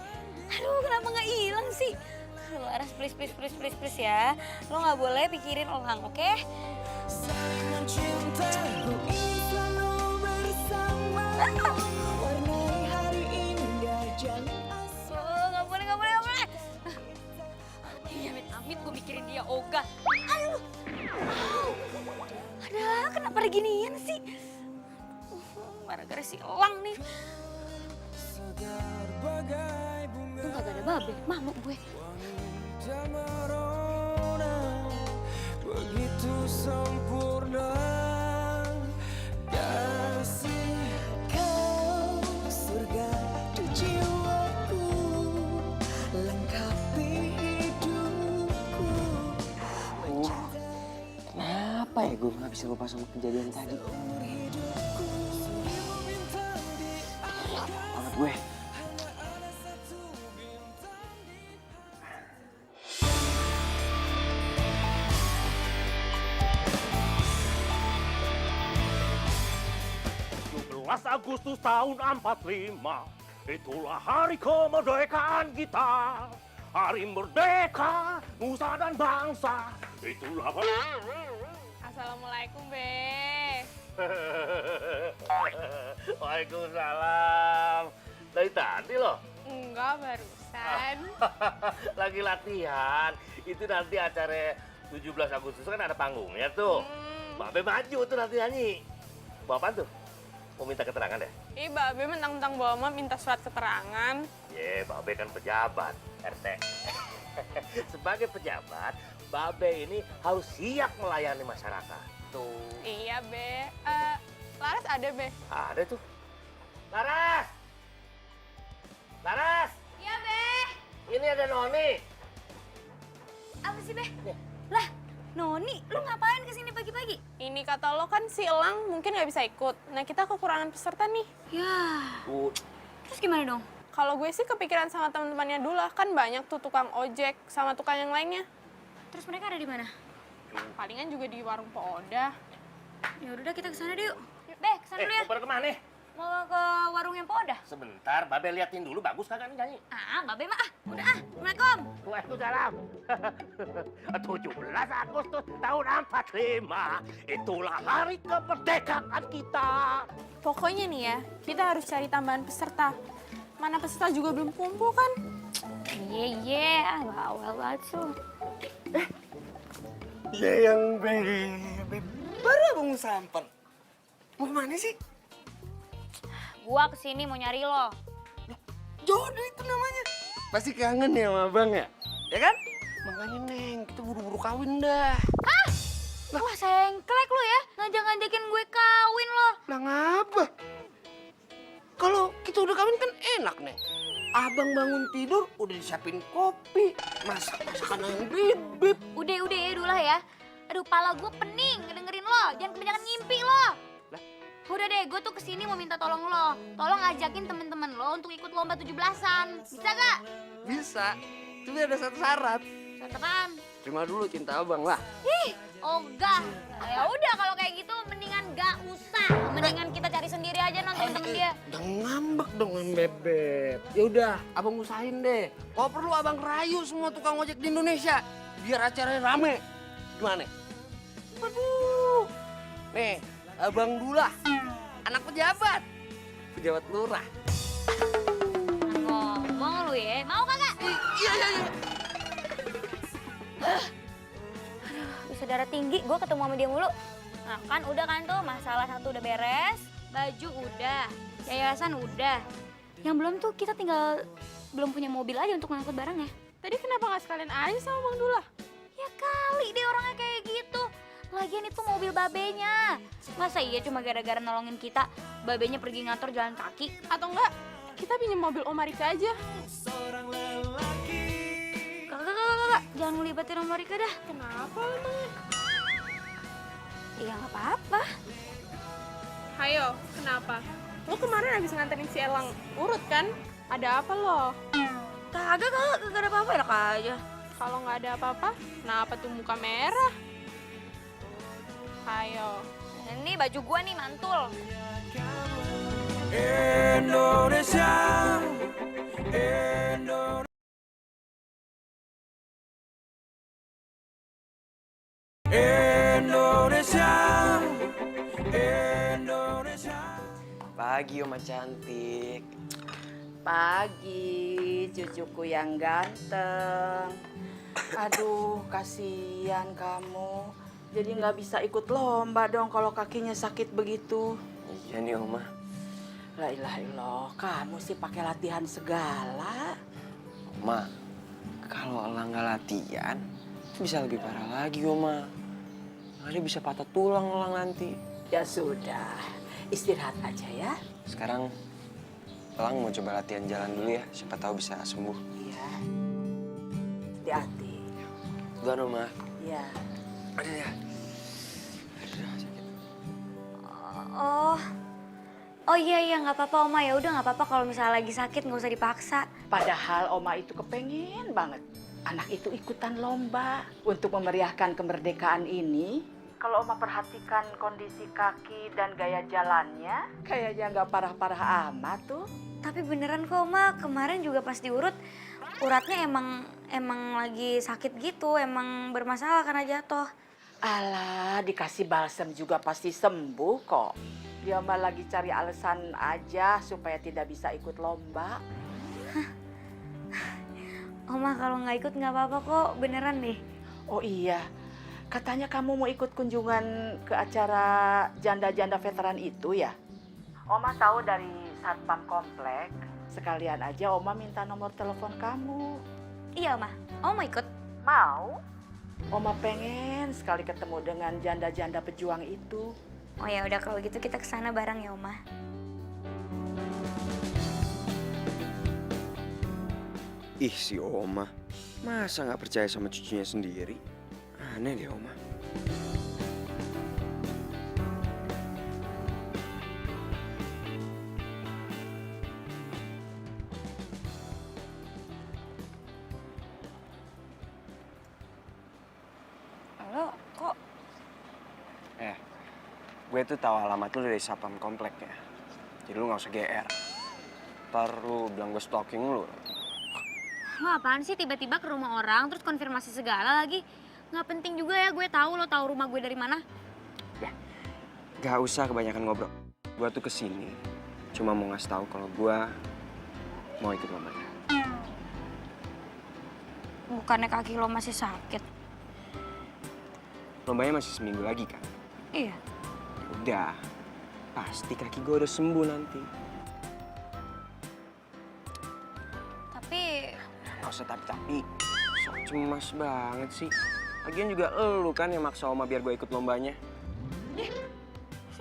Aduh, kenapa nggak hilang sih? Aduh, Aras, please ya. Lo nggak boleh pikirin Lang, oke? Saling mencinta, ku ingin selalu bersama. Warnai hari indah, jangan asal. Oh, nggak boleh. Amit gue mikirin dia ogah. Aduh, ada kenapa beginian sih? Gara-gara si Lang nih. Segar bagai bunga. Untung kagak ada Babe, mamuk gue. Wanita merona, begitu sempurna. Kasih kau surga di jiwaku, lengkapi hidupku. Kenapa ya gue nggak bisa lupa sama kejadian tadi? Banget gue. Agustus tahun 45, itulah hari kemerdekaan kita. Hari merdeka, nusa dan bangsa, itulah... Assalamualaikum, Be. Waalaikumsalam. Dari tadi loh. Enggak, barusan. Lagi latihan. Itu nanti acara 17 Agustus kan ada panggungnya tuh. Babe maju tuh nanti nyanyi. Bawa apaan tuh? Mau minta keterangan deh? Ih, Babe mentang-mentang bawa mah minta surat keterangan. Babe kan pejabat, RT. Sebagai pejabat, Babe ini harus siap melayani masyarakat. Tuh. Iya, Be. Laras ada, Be? Ada tuh. Laras! Laras! Iya, Be. Ini ada Noni. Apa sih, Be? Lah, Noni, lu ngapain kesini pagi-pagi? Ini kata lo kan si Elang mungkin nggak bisa ikut. Nah, kita kekurangan peserta nih. Ya, terus gimana dong? Kalau gue sih kepikiran sama teman-temannya Dula, kan banyak tuh tukang ojek sama tukang yang lainnya. Terus mereka ada di mana? Palingan juga di warung Poda. Ya udah kita ke sana deh yuk. Be, ke sana dulu ya. Mau pada kemana? Mau ke warung yang Poda. Sebentar, Babe liatin dulu bagus kagak nih nyanyi. Babe mah udah Assalamualaikum. Waalaikumsalam. 17 Agustus tahun 45, itulah hari kemerdekaan kita. Pokoknya nih ya, kita harus cari tambahan peserta. Mana peserta juga belum kumpul kan? Iya, bawel banget tuh. Ya yang baru abang samper. Mau kemana sih? Gua kesini mau nyari lo. Jodoh itu namanya. Pasti kangen ya sama abang ya? Ya kan? Makanya Neng, kita buru-buru kawin dah. Wah, sengklek lo ya. Ngajak-ngajakin gue kawin lo. Lah ngapa? Kalau kita udah kawin kan enak, Neng. Abang bangun tidur udah disiapin kopi, masakan yang bib. Udah ya dulu lah ya. Aduh, pala gue pening ngedengerin lo. Jangan kebanyakan ngimpi lo. Udah deh, gue tuh kesini mau minta tolong lo. Tolong ajakin temen-temen lo untuk ikut lomba 17-an. Bisa gak? Bisa, tapi ada satu syarat. Syarat apaan? Terima dulu cinta abang lah. Ih, ogah. Ya udah kalau kayak gitu mendingan gak usah. Mendingan kita cari sendiri aja nonton temen dia. Udah ngambek dong Bebep. Ya udah, abang usahain deh. Kalau perlu abang rayu semua tukang ojek di Indonesia biar acaranya rame. Gimana? Waduh. Nih, abang Dula, anak pejabat lurah. Ngomong lu ya, mau kagak? Iya. Bisa darah tinggi, gue ketemu sama dia mulu. Nah kan udah kan tuh, masalah satu udah beres, baju udah, yayasan udah. Yang belum tuh kita tinggal belum punya mobil aja untuk ngangkut barangnya. Tadi kenapa nggak sekalian aja sama Bang Dula? Ya kali deh orangnya kayak gitu. Lagian itu mobil babenya. Masa iya cuma gara-gara nolongin kita, babenya pergi ngantor jalan kaki? Atau enggak, kita pinjam mobil Om Marika aja. Kakak, jangan ngelibatin Om Marika dah. Kenapa emangnya? Iya nggak apa-apa. Hayo, kenapa? Lo kemarin habis nganterin si Elang urut kan? Ada apa lo? Kagak ada apa-apa, enak aja. Kalau nggak ada apa-apa, kenapa tuh muka merah? Hayo. Ini baju gua nih mantul. Indonesia. Pagi Oma cantik. Pagi, cucuku yang ganteng. Aduh, kasihan kamu. Jadi nggak bisa ikut lomba dong kalau kakinya sakit begitu. Iya nih Oma. La ilaha illallah, kamu sih pakai latihan segala. Oma, kalau Elang nggak latihan, bisa lebih parah lagi Oma. Ada bisa patah tulang Elang nanti. Ya sudah, istirahat aja ya. Sekarang Elang mau coba latihan jalan dulu ya, siapa tahu bisa sembuh. Iya. Hati-hati. Duluan Oma. Iya. Aduh ya. Aduh, sakit. Oh iya nggak apa-apa Oma, ya udah nggak apa-apa kalau misalnya lagi sakit nggak usah dipaksa. Padahal Oma itu kepengen banget anak itu ikutan lomba untuk memeriahkan kemerdekaan ini. Kalau Oma perhatikan kondisi kaki dan gaya jalannya, kayaknya nggak parah-parah amat tuh. Tapi beneran kok Oma, kemarin juga pas diurut, uratnya emang lagi sakit gitu, emang bermasalah karena jatuh. Alah, dikasih balsam juga pasti sembuh kok. Dia mah lagi cari alasan aja supaya tidak bisa ikut lomba. Oma kalau nggak ikut nggak apa-apa kok, beneran deh. Oh iya, katanya kamu mau ikut kunjungan ke acara janda-janda veteran itu ya? Oma tahu dari Satpam Komplek. Sekalian aja Oma minta nomor telepon kamu. Iya Oma, Oma ikut? Mau? Oma pengen sekali ketemu dengan janda-janda pejuang itu. Oh ya udah kalau gitu kita kesana bareng ya Oma. Ih si Oma, masa nggak percaya sama cucunya sendiri? Aneh deh Oma. Halo, kok? Gue tuh tahu alamat lu dari Satpam Komplek ya. Jadi lu nggak usah GR. Ntar lu bilang gue stalking lu. Lo apaan sih tiba-tiba ke rumah orang terus konfirmasi segala lagi? Nggak penting juga ya gue tahu lo tahu rumah gue dari mana. Gak usah kebanyakan ngobrol. Gue tuh kesini cuma mau ngasih tahu kalau gue mau ikut lombanya. Bukannya kaki lo masih sakit? Lombanya masih seminggu lagi kan? Iya. Udah, pasti kaki gue udah sembuh nanti. Tapi Gak usah tapi sok cemas banget sih. Lagian juga elu kan yang maksa Oma biar gue ikut lombanya.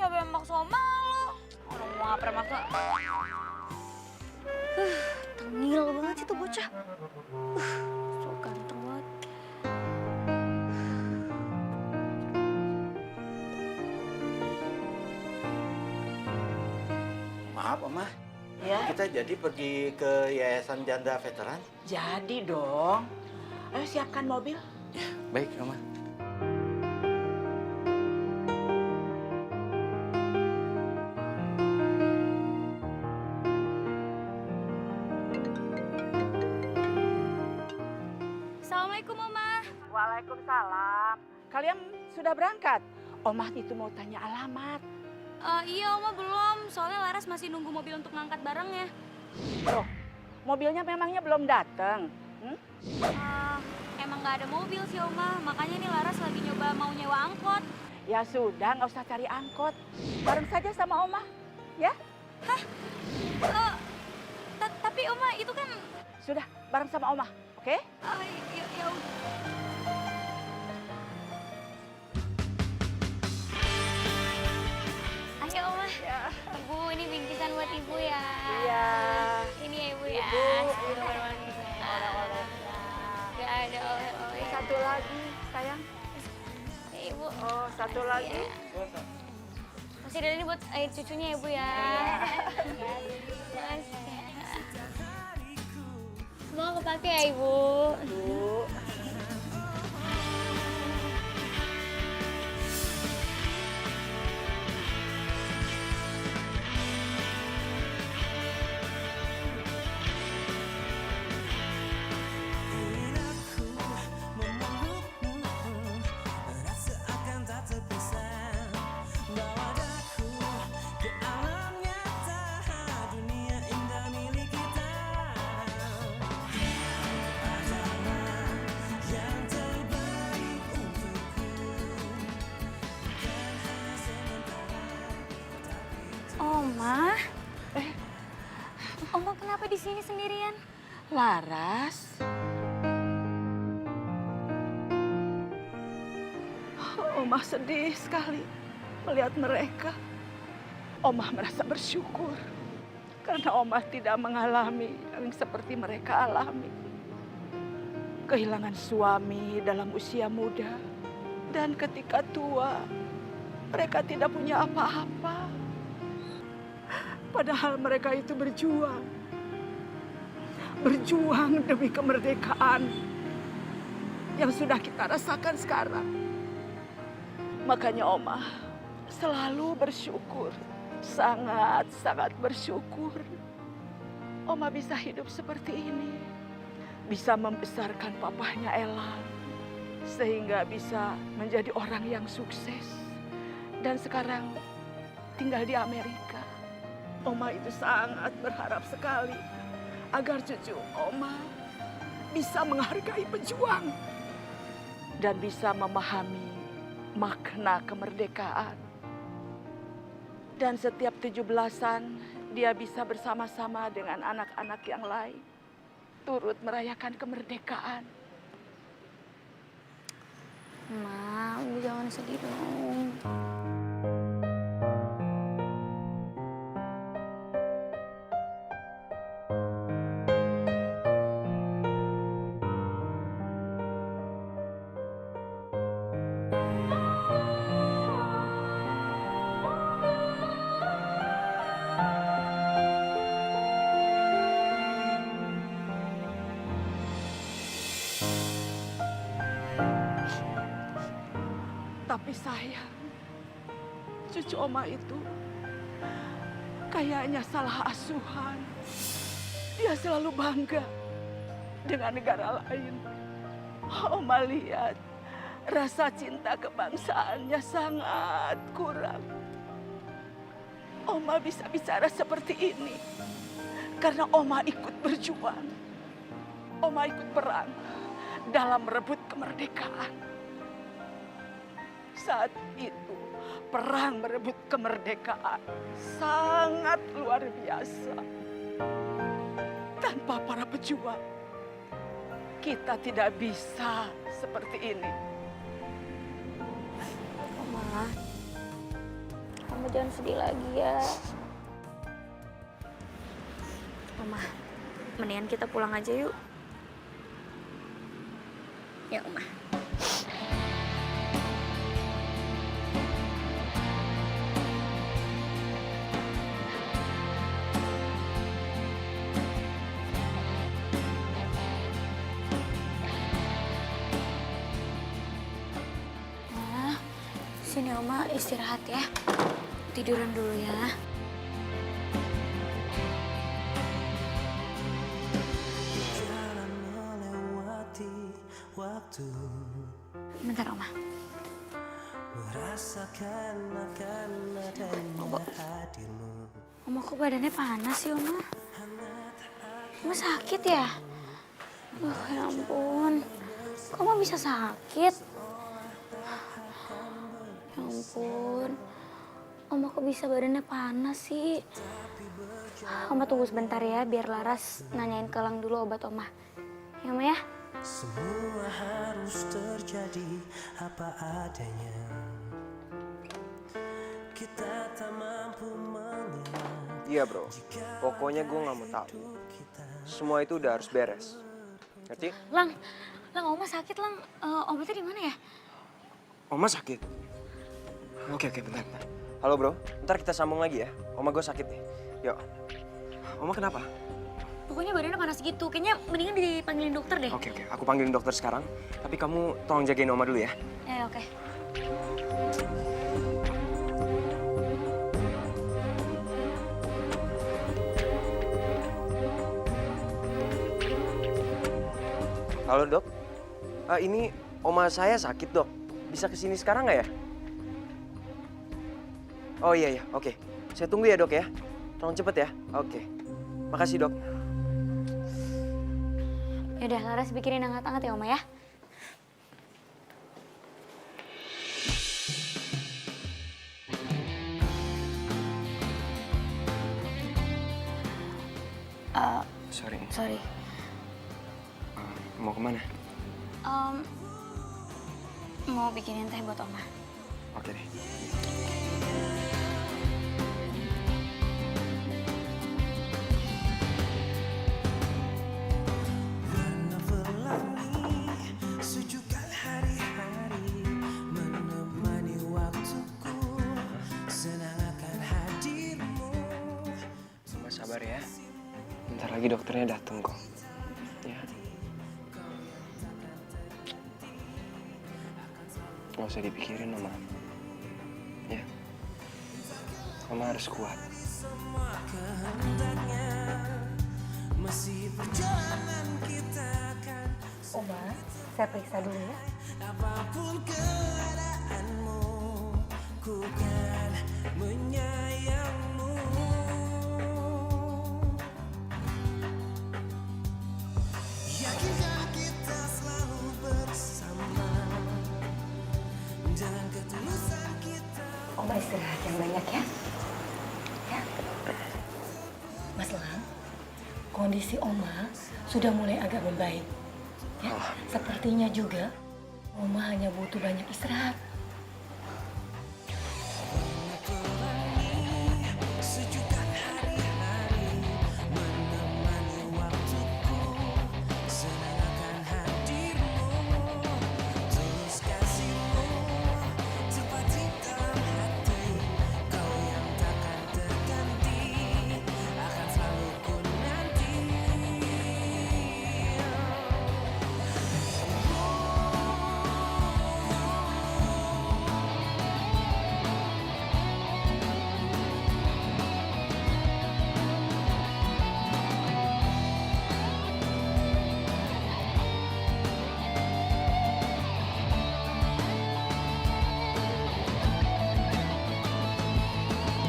siapa yang maksa sama lo? Orang mau nggak pernah maksa. Tengil banget sih tuh bocah. So ganteng banget. Maaf, Oma. Ya, Kita jadi pergi ke Yayasan Janda Veteran? jadi dong. Ayo siapkan mobil. Baik, Oma. Assalamualaikum Oma. Waalaikumsalam. Kalian sudah berangkat? Omah itu mau tanya alamat. Iya Oma belum, soalnya Laras masih nunggu mobil untuk ngangkat barangnya. Loh, mobilnya memangnya belum datang? Emang nggak ada mobil sih Oma, makanya nih Laras lagi nyoba mau nyewa angkot. Ya sudah, nggak usah cari angkot. Bareng saja sama Omah, ya? Tapi Oma itu kan, Sudah, bareng sama Omah, oke? ya udah. Ayo Oma, Ibu ini bingkisan buat Ibu ya. Iya. Ini ya Ibu ya. Gak ada oleh-oleh. Satu lagi, sayang. Ya, Ibu. Oh, satu lagi. Masih ada ini buat air cucunya ya Bu ya. Semua kepake ya Ibu. Bu. Oma? Oma kenapa di sini sendirian? Laras. Omah sedih sekali melihat mereka. Omah merasa bersyukur karena Omah tidak mengalami yang seperti mereka alami. Kehilangan suami dalam usia muda dan ketika tua mereka tidak punya apa-apa. Padahal mereka itu berjuang demi kemerdekaan yang sudah kita rasakan sekarang. Makanya Omah selalu bersyukur, sangat-sangat bersyukur. Omah bisa hidup seperti ini, bisa membesarkan papahnya Ella, sehingga bisa menjadi orang yang sukses. Dan sekarang tinggal di Amerika. Oma itu sangat berharap sekali agar cucu Oma bisa menghargai pejuang dan bisa memahami makna kemerdekaan. Dan setiap 17-an dia bisa bersama-sama dengan anak-anak yang lain turut merayakan kemerdekaan. Ma, Ibu jangan sedih dong. Tapi sayang, cucu Oma itu kayaknya salah asuhan. Dia selalu bangga dengan negara lain. Oma lihat rasa cinta kebangsaannya sangat kurang. Oma bisa bicara seperti ini karena Oma ikut berjuang. Oma ikut perang dalam merebut kemerdekaan. Saat itu, perang merebut kemerdekaan sangat luar biasa. Tanpa para pejuang, kita tidak bisa seperti ini. Oma, kamu jangan sedih lagi ya. Oma, mendingan kita pulang aja yuk. Ya, Oma. Nah, sini Oma istirahat ya. Tiduran dulu ya. Bentar, Oma. Oma, kok badannya panas sih, Oma? Oma sakit ya? Ya ampun. Kok Oma bisa sakit? Ya ampun. Oma kok bisa badannya panas sih? Oma tunggu sebentar ya, biar Laras nanyain ke Lang dulu obat Oma. Ya, Oma ya? Semua harus terjadi apa adanya. Kita tak mampu mengelak. Iya bro, pokoknya gue nggak mau tahu. Semua itu udah harus beres. Ngerti? Lang, Oma sakit, Lang. Obatnya di mana ya? Oma sakit? Oke, bentar. Halo bro, ntar kita sambung lagi ya. Oma gue sakit nih. Yuk. Oma kenapa? Pokoknya badannya panas gitu. Kayaknya mendingan dipanggilin dokter deh. Oke, aku panggilin dokter sekarang. Tapi kamu tolong jagain Oma dulu ya. Oke. Halo dok, ini Oma saya sakit dok. Bisa kesini sekarang nggak ya? Oh iya, oke. Saya tunggu ya dok ya. Tolong cepet ya. Oke. Makasih dok. Yaudah, Laras bikinin hangat-hangat ya, Oma ya. Sorry. Mau kemana? Mau bikinin teh buat Oma. Oke deh. Sejukkan hari-hari menemani waktuku, senang akan hadirmu. Oma sabar ya. Bentar lagi dokternya datang kok. Ya. Gak usah dipikirin Oma. Ya. Oma harus kuat. Semua kehendaknya masih perjalanan kita akan. Oma, saya periksa dulu ya. Apapun keadaanmu, ku kan menyayangmu. Yakinkah kita selalu bersama dengan ketulusan kita. Oma istirahat yang banyak ya. Ya. Mas Lang, kondisi Oma sudah mulai agak membaik. Ya, sepertinya juga Oma hanya butuh banyak istirahat. Sejukkan hari-hari menemani waktuku, senang akan hadirmu, tulus kasihmu, tepat di dalam hati, kau yang takkan terganti, akan selalu ku nanti.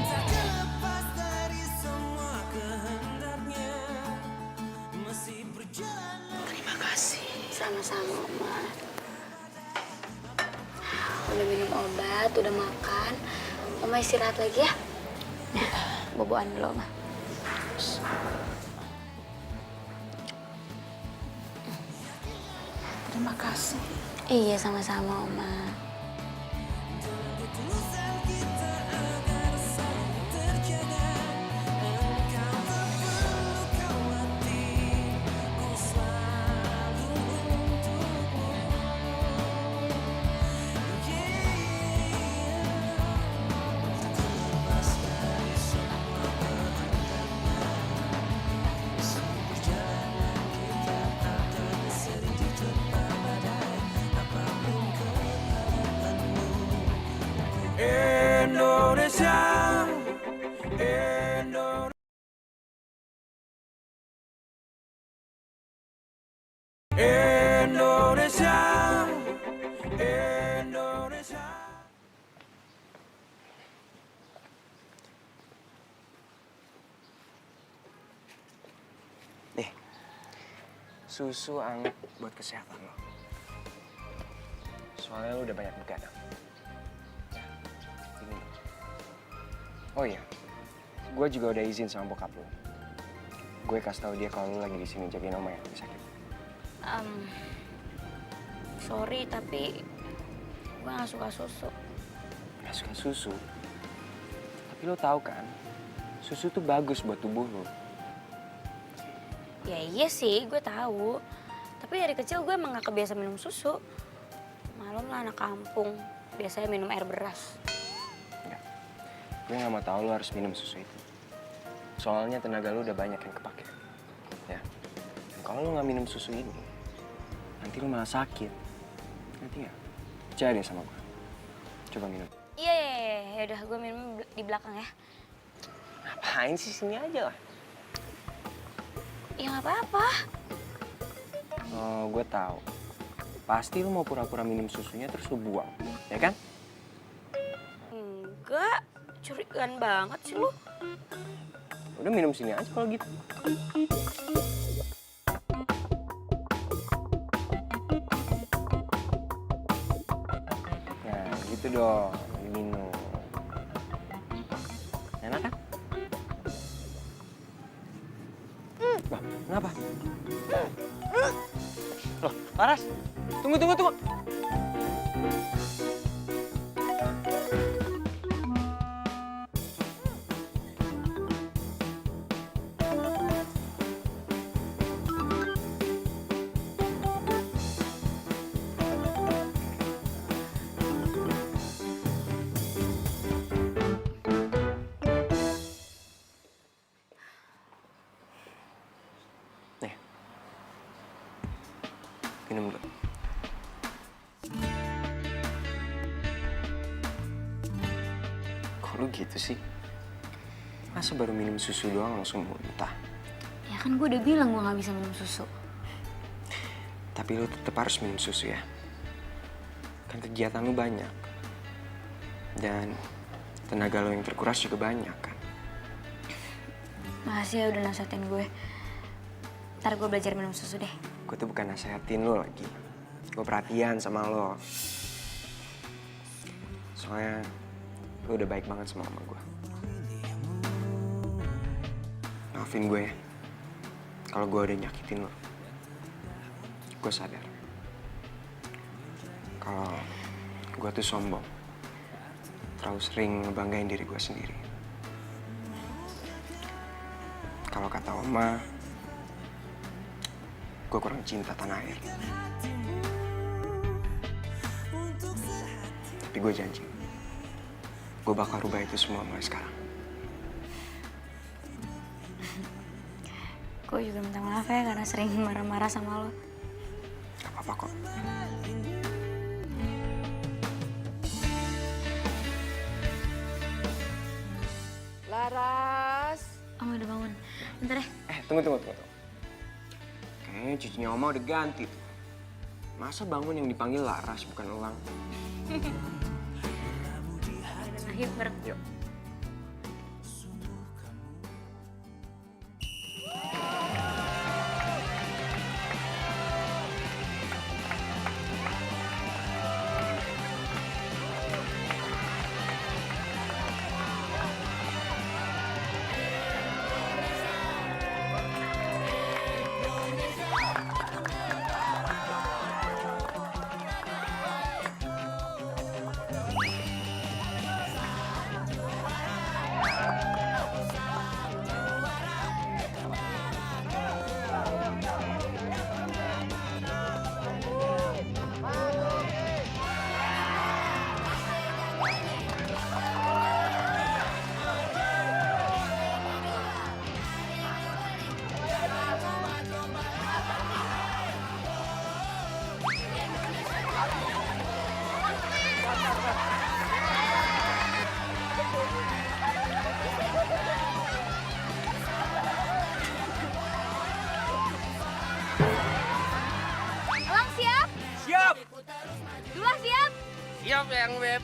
Tak terlepas dari semua kehendaknya, masih berjalan. Terima kasih. Sama-sama, Oma. Udah minum obat, udah makan. Oma istirahat lagi ya. Boboan dulu, Oma. Terima kasih. Iya, sama-sama, Oma. Ketulusan kita agar selalu terjaga, engkau tak perlu khawatir. susu anget buat kesehatan lo. Soalnya lo udah banyak begadang. Ya, ini. Oh iya, gue juga udah izin sama bokap lo. Gue kasih tau dia kalau lo lagi di sini jagain Oma yang lagi sakit. Sorry, tapi gue gak suka susu. Gak suka susu? Tapi lo tahu kan, susu tuh bagus buat tubuh lo. Ya iya sih, gue tahu. Tapi dari kecil gue emang gak kebiasa minum susu. Malum lah anak kampung, biasanya minum air beras. Enggak, gue gak mau tahu lo harus minum susu itu. Soalnya tenaga lo udah banyak yang kepake. Ya, dan kalau lo gak minum susu ini, nanti lo malah sakit. Ngerti gak? Percaya deh sama gue. Coba minum. Iya, udah gue minum di belakang ya. Ngapain sih, sini aja lah. Ya nggak apa-apa. Oh, gue tahu. Pasti lo mau pura-pura minum susunya terus lo buang, ya kan? Enggak, curigaan banget sih lu. Udah minum sini aja kalau gitu. Nah, gitu dong, minum. Enak kan? Loh, kenapa? Loh, Laras, tunggu. Nih, minum dulu. Kok lu gitu sih? Masa baru minum susu doang langsung muntah? Ya kan gue udah bilang gue nggak bisa minum susu. Tapi lu tetap harus minum susu ya. Kan kegiatan lu banyak. Dan tenaga lu yang terkuras juga banyak kan. Makasih ya udah nasihatin gue. Ntar gue belajar minum susu deh. Gue tuh bukan nasihatin lu lagi. Gue perhatian sama lo. Soalnya lu udah baik banget sama mama gue. Maafin gue ya. Kalau gue udah nyakitin lo. Gue sadar. Kalau gue tuh sombong. Terlalu sering ngebanggain diri gue sendiri. Kalau kata Oma, gue kurang cinta tanah air. Tapi gue janji, gue bakal rubah itu semua mulai sekarang. Gue juga minta maaf ya karena sering marah-marah sama lo. Gak apa-apa kok. Laras. Om udah bangun. Bentar ya. Tunggu. Kayaknya cucunya Oma udah ganti tuh. Masa bangun yang dipanggil Laras bukan Elang? Ayo bareng. Yuk. Elang siap? Siap. Dua siap? Siap yang Beb.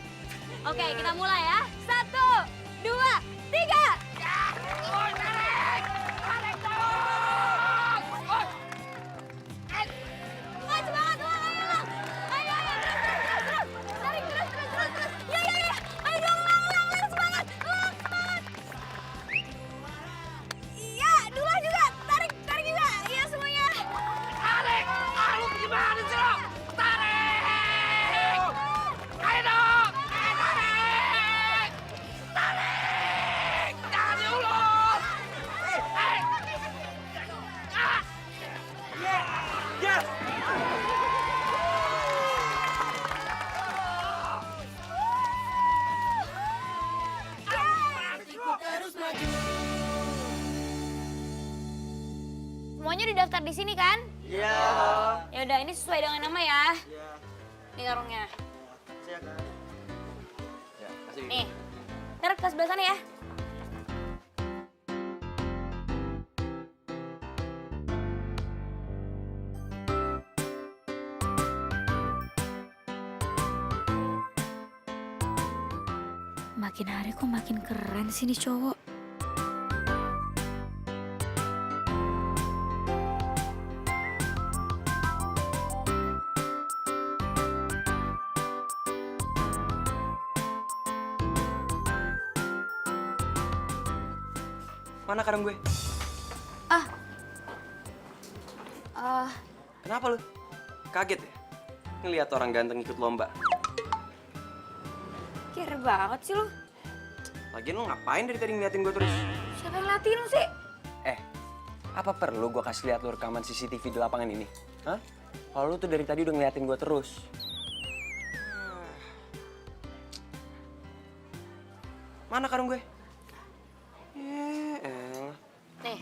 Oke, kita mulai ya. 1, 2, 3. Semuanya udah daftar di sini kan? Iya. Ya udah, ini sesuai dengan nama ya. Iya. Ini karungnya. Kasih ya, Kak. Ya, kasih. Nih. Ntar ke sebelah sana ya. Makin hari kok makin keren sih nih cowok. Mana kadang gue? Kenapa lu? Kaget ya? Ngeliat orang ganteng ikut lomba. Kira banget sih lu. Lagian lu ngapain dari tadi ngeliatin gue terus? Siapa yang ngeliatin lu sih? Apa perlu gue kasih lihat lu rekaman CCTV di lapangan ini? Hah? Kalau lu tuh dari tadi udah ngeliatin gue terus. Mana karung gue? Nih,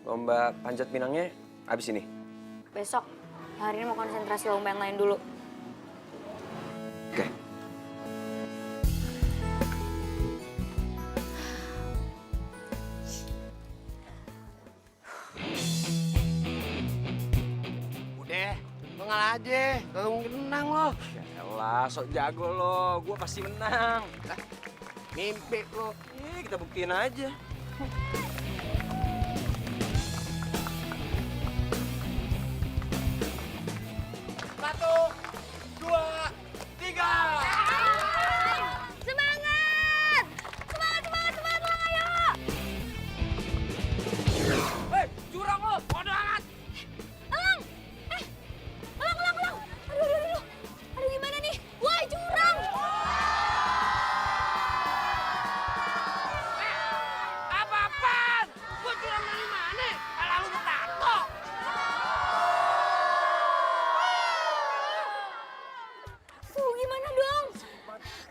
Lomba panjat pinangnya abis ini. besok. Hari ini mau konsentrasi lomba yang lain dulu. Oke. Udah, lo ngalah aja. Gak mungkin menang lo. Yaelah, sok jago lo. Gue pasti menang. Mimpi lo. Kita buktiin aja. Satu, dua, tiga. Semangat! Semangat, semangat, semangat lah, ayo! Hei, curang lo. Bodoh amat. Elang! Elang, elang, elang! Aduh, aduh, aduh! Aduh, gimana nih? Wah, curang! Apa-apaan? Gue curang dari mana? Kalau lu tato. Gimana dong?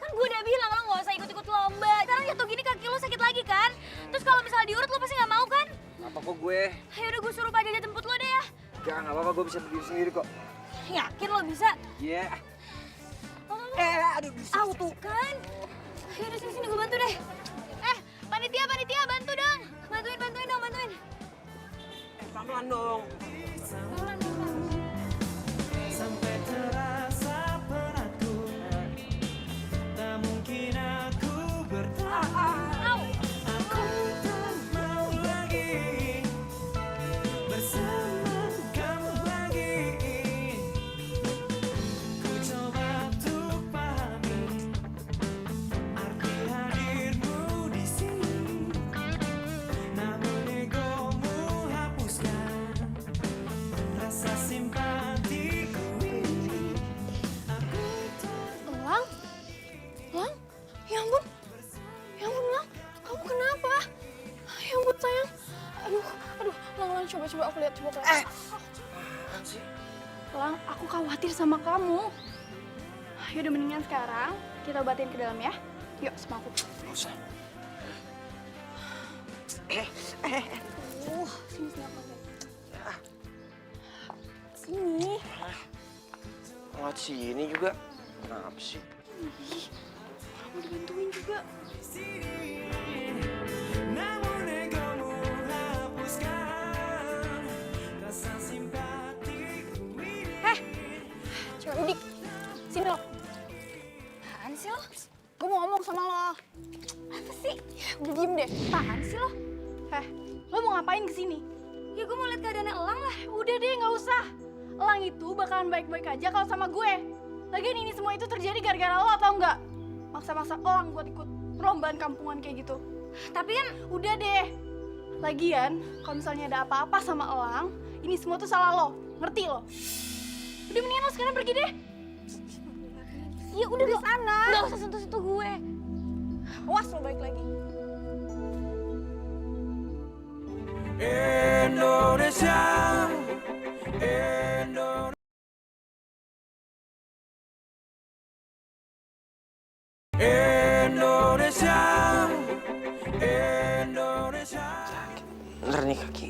Kan gue udah bilang lo gak usah ikut-ikut lomba. Sekarang jatuh gini kaki lo sakit lagi kan? Terus kalau misalnya diurut lo pasti gak mau kan? Apa kok gue? Ayo udah gue suruh Pak Jaja jemput lo deh ya. Gak apa-apa, gue bisa berdiri sendiri kok. Yakin lo bisa? Iya. Aduh, tuh kan. Ayo udah sini-sini gue bantu deh. Panitia, panitia bantu dong. Bantuin, bantuin dong, bantuin. Pelan-pelan dong. Sampai terasa beratku, tak mungkin aku bertahan. Aku tak mau lagi bersama kamu lagi. Ku coba untuk pahami arti hadirmu di sini, namun egomu hapuskan rasa simpatiku ini. Aku tak Elang? Elang? Ya ampun. Ya ampun, Elang. Kamu kenapa? Ya ampun, sayang. Aduh, Elang, coba aku lihat, coba aku lihat. Apaan sih? Elang, aku khawatir sama kamu. Yaudah, mendingan sekarang kita obatin ke dalam ya. Yuk, sama aku. Gak usah. Sini aku lihat. Sini. Lewat sini juga. Kenapa sih? Mau dibantuin juga. namun egomu hapuskan rasa simpatiku ini. Cewek udik. Sini lo. Apaan sih lo? Gue mau ngomong sama lo. Apa sih? Udah diem deh. Apaan sih lo? Lo mau ngapain kesini? Ya gue mau lihat keadaannya Elang lah. Udah deh, nggak usah. Elang itu bakalan baik-baik aja kalau sama gue. Lagian ini semua itu terjadi gara-gara lo, tau nggak? Maksa-maksa Elang buat ikut perlombaan kampungan kayak gitu. Tapi kan Udah deh. Lagian, kalau misalnya ada apa-apa sama Elang, ini semua tuh salah lo. Ngerti lo? Udah, mendingan lo sekarang pergi deh. ya udah Di sana. Gak usah sentuh-sentuh gue. Awas lo balik lagi. Indonesia, Indonesia, Indonesia, Indonesia. nih kaki.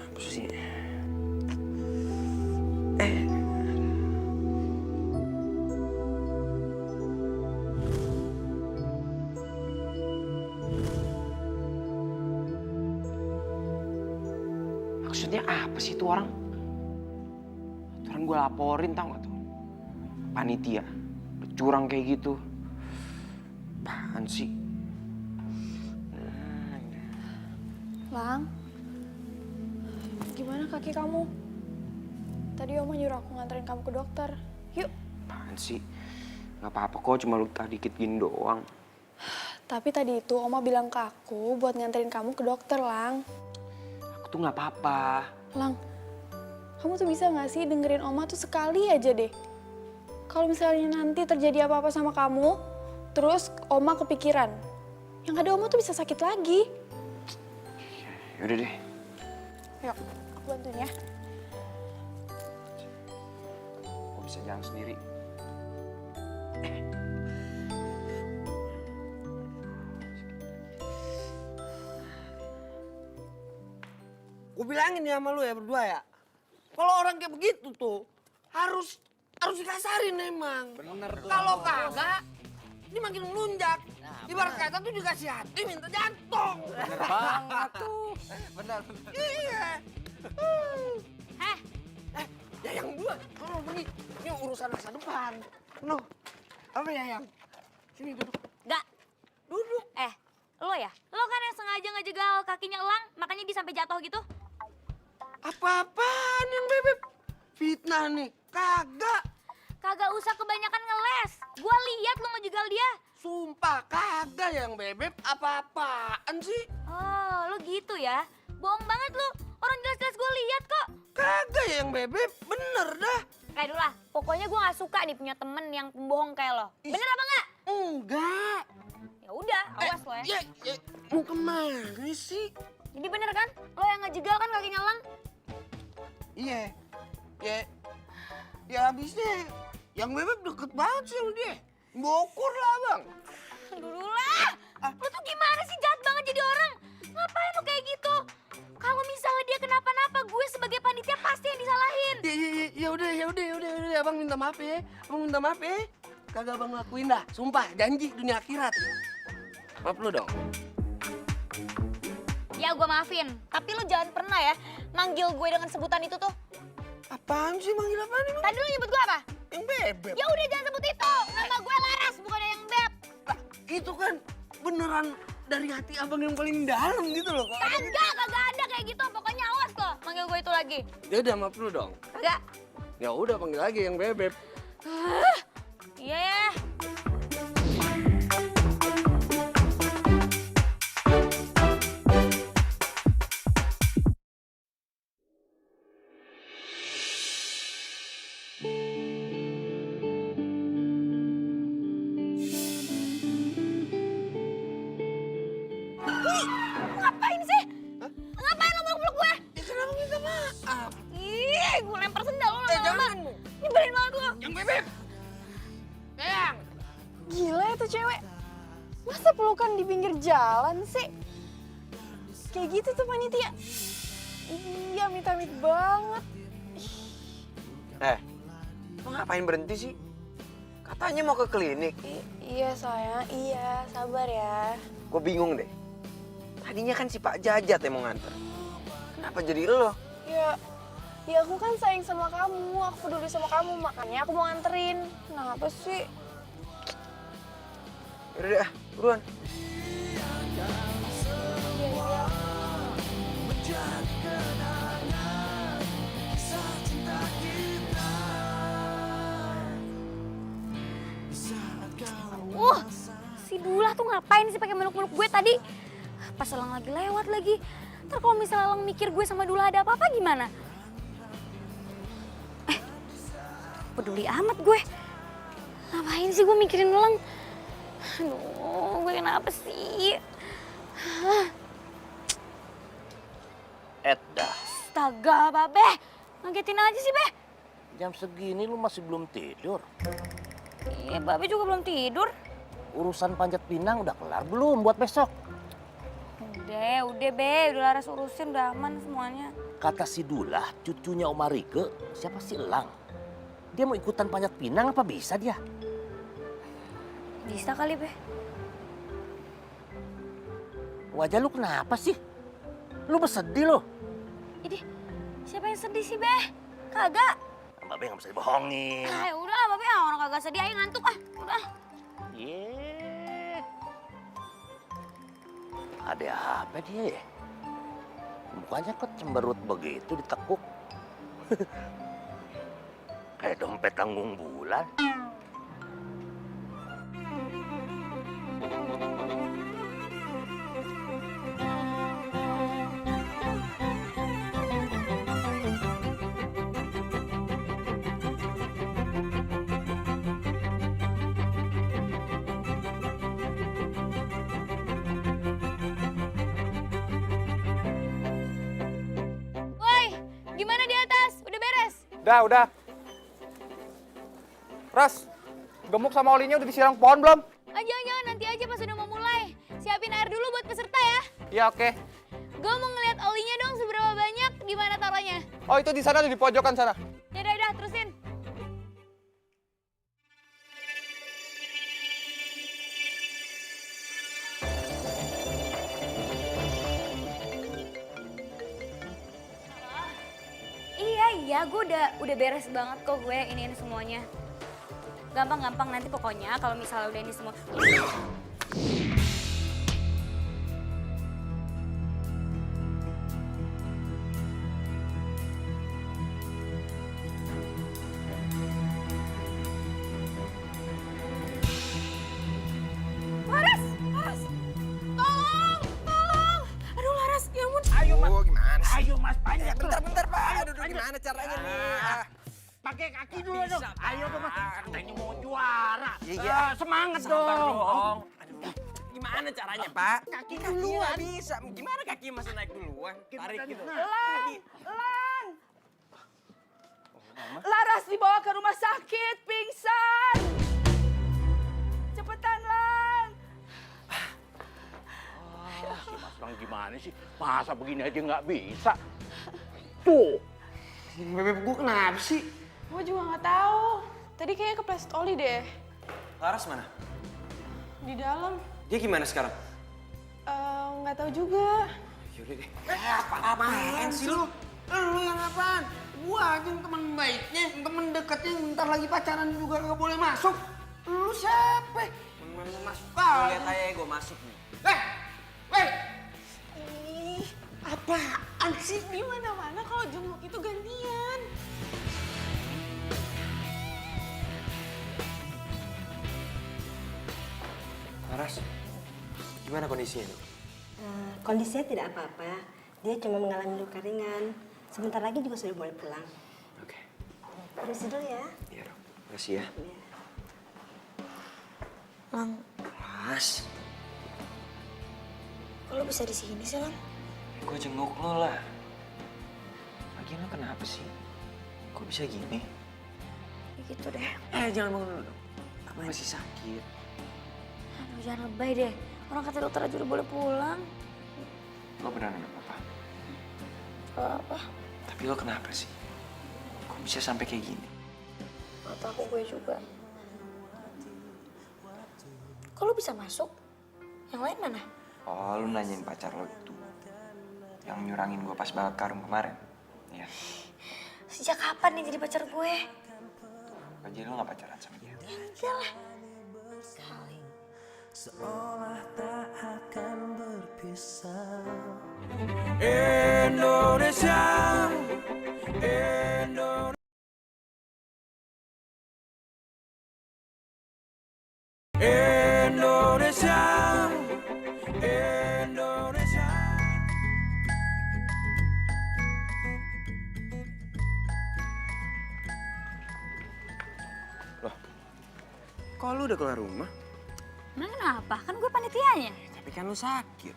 Apa sih? Maksudnya apa sih itu orang? Aturan gue laporin tau gak tuh? Panitia, udah curang kayak gitu. Apaan sih? Lang, gimana kaki kamu? Tadi Oma nyuruh aku nganterin kamu ke dokter. Yuk. Apaan sih? Gak apa-apa kok, cuma luka dikit gini doang. Tapi tadi itu Oma bilang ke aku buat nganterin kamu ke dokter, Lang. Aku tuh gak apa-apa. Lang, kamu tuh bisa gak sih dengerin Oma tuh sekali aja deh? Kalau misalnya nanti terjadi apa-apa sama kamu, terus Oma kepikiran, yang ada Oma tuh bisa sakit lagi. Yaudah deh. Yuk, aku bantuin ya. Aku bisa jalan sendiri. Gue bilangin ya sama lu ya berdua ya. Kalau orang kayak begitu tuh harus dikasarin emang. Bener tuh. Kalau kagak, ini makin melunjak. Ibarat kata tuh dikasih hati minta jantung. Bener banget tuh. Bener. Iya. Heh, Ya yang dua, kalau pergi. Ini urusan masa depan. Noh, apa ya yang? Sini duduk. gak. Duduk. Lo ya? Lo kan yang sengaja ngejegal kakinya Elang, makanya dia sampai jatuh gitu. Apa-apaan yang bebek? Fitnah nih. Kagak. Kagak usah kebanyakan ngeles. Gua lihat lo ngejegal dia. Sumpah kagak yang bebek. Apa-apaan sih? Oh, lo gitu ya? Bohong banget lo. Orang jelas-jelas gue lihat kok. Kagak yang bebek. Bener dah. Kayak dulu lah. Pokoknya gue nggak suka nih punya temen yang pembohong kayak lo. Bener apa nggak? Enggak. Ya udah, awas lo ya. Mau kemana sih? Jadi bener kan? Lo yang ngejegal kan kakinya Elang? Iya. Ya habisnya yang bebek deket banget sih sama dia. Bokur lah bang. Dulu lah. Lo tuh gimana sih, jahat banget jadi orang? Ngapain lo kayak gitu? Kalau misalnya dia kenapa-napa, gue sebagai panitia pasti yang disalahin. Ya udah, abang minta maaf ya. Abang minta maaf ya. Kagak abang lakuin dah. Sumpah, janji dunia akhirat. Maaf lu dong. Ya gue maafin, tapi lo jangan pernah ya manggil gue dengan sebutan itu tuh. Apaan sih manggil apaan emang? Tadi lo nyebut gue apa? Yang bebek. Ya udah jangan sebut itu. Nama gue Laras, bukan yang Beb. Lah, itu kan beneran dari hati abang yang paling dalam gitu loh. Kagak ada kayak gitu. Pokoknya awas lo manggil gue itu lagi. Ya udah maaf lu dong. Kagak. Ya udah panggil lagi yang bebek. Iya ya. Ngapain sih? Ngapain lo meluk-meluk gue? Ya kenapa minta maaf? Ih, gue lempar sendal lo lama-lama. Jangan lu. Nyebelin banget lo. Yang bebek. Yang. Gila itu cewek. Masa pelukan di pinggir jalan sih? Kayak gitu tuh panitia. Iya, amit-amit banget. Lo ngapain berhenti sih? Katanya mau ke klinik. Iya sayang, iya. Sabar ya. Gue bingung deh. Tadinya kan si Pak Jajat yang mau nganter. Kenapa jadi lo? Ya aku kan sayang sama kamu, aku peduli sama kamu, makanya aku mau nganterin. Kenapa sih? Yaudah deh, buruan. Si Dula tuh ngapain sih pakai meluk-meluk gue tadi? Pas Elang lagi lewat lagi. Ntar kalau misalnya Elang mikir gue sama Dula ada apa-apa gimana? Peduli amat gue. Ngapain sih gue mikirin Elang? Aduh, gue kenapa sih? Edda, Astaga, Babe. Ngagetin aja sih, Be. jam segini lu masih belum tidur? Iya, Babe juga belum tidur. Urusan panjat pinang udah kelar belum buat besok? Udah be, udah Laras urusin, udah aman semuanya. Kata si Dullah, cucunya Om Marike, siapa si Elang? Dia mau ikutan panjat pinang apa bisa dia? Bisa kali be. Wajah lu kenapa sih? Lu bersedih lo. Idih, siapa yang sedih sih be? Kagak. Mbak Be nggak bisa dibohongin. Ah, ya udah, Mbak Be, orang kagak sedih aja ngantuk ah. Udah. Iya. Ada apa dia ya? Mukanya kok cemberut begitu ditekuk. Kayak dompet tanggung bulan. Woi, gimana di atas? Udah beres? Udah. Ras, gemuk sama olinya udah disiram pohon belum? Ah, jangan, nanti aja pas udah mau mulai. Siapin air dulu buat peserta ya. Iya, oke. Gue mau ngeliat olinya dong seberapa banyak, di mana taruhnya. Oh, itu di sana, di pojokan sana. Udah, terusin. Iya, gue udah beres banget kok gue ini semuanya. Gampang nanti pokoknya kalau misalnya udah ini semua. Laras! Tolong! Aduh Laras, ya ampun. Ayo mas. Gimana sih? Ayo Mas panjat. Bentar Pak. Aduh gimana caranya nih? Pakai kaki dulu Bisa, dong. Pak. Ayo dong Mas. Katanya mau juara. Iya. Semangat Sabar dong. dong. Aduh, gimana caranya Pak? Kaki Nggak duluan. bisa. Gimana kaki masih naik duluan? Tarik gitu. Elang! Laras dibawa ke rumah sakit, pingsan! Cepetan, Lang! Mas Lang gimana sih? Masa begini aja nggak bisa? Tuh. Bebek gue kenapa sih? Gue juga nggak tahu. Tadi kayaknya kepleset oli deh. Laras mana? Di dalam. Dia gimana sekarang? Nggak tahu juga. Yaudah deh. Apaan sih lu? Lu yang apaan? Gua aja yang teman baiknya, teman dekatnya, ntar lagi pacaran juga gak boleh masuk. Lu siapa? Temen lu masuk kali. Lihat aja gue masuk nih. Weh! Ih, apaan sih? Di mana-mana kalau jenguk itu gantian. Laras, gimana kondisinya tuh? Kondisinya tidak apa-apa. Dia cuma mengalami luka ringan. Sebentar lagi juga sudah boleh pulang. Oke. Permisi dulu ya. Iya dong, makasih ya. Iya. Lang, Laras, kok lo bisa di sini sih, Lang? gue jenguk lo lah. Lagian lo kenapa sih? Kok bisa gini? Ya gitu deh. Jangan bangun dulu dong. Kamu masih sakit. Aduh, jangan lebay deh. Orang kata dokter aja udah boleh pulang. Lo beneran gak apa-apa? Apa? Tapi lo kenapa sih? Kok bisa sampai kayak gini? Gak tahu gue juga. Kok lo bisa masuk? Yang lain mana? Oh, lu nanyain pacar lo itu. Yang nyurangin gue pas balap karung kemarin. Iya. Sejak kapan nih jadi pacar gue? Apa jadi lo gak pacaran sama dia? Enggak lah. Sekali. Seolah tak akan berpisah. Indonesia, Indonesia, Indonesia, Indonesia. Kok lu udah keluar rumah? Emang kenapa? Kan gue panitianya. Tapi kan lu sakit.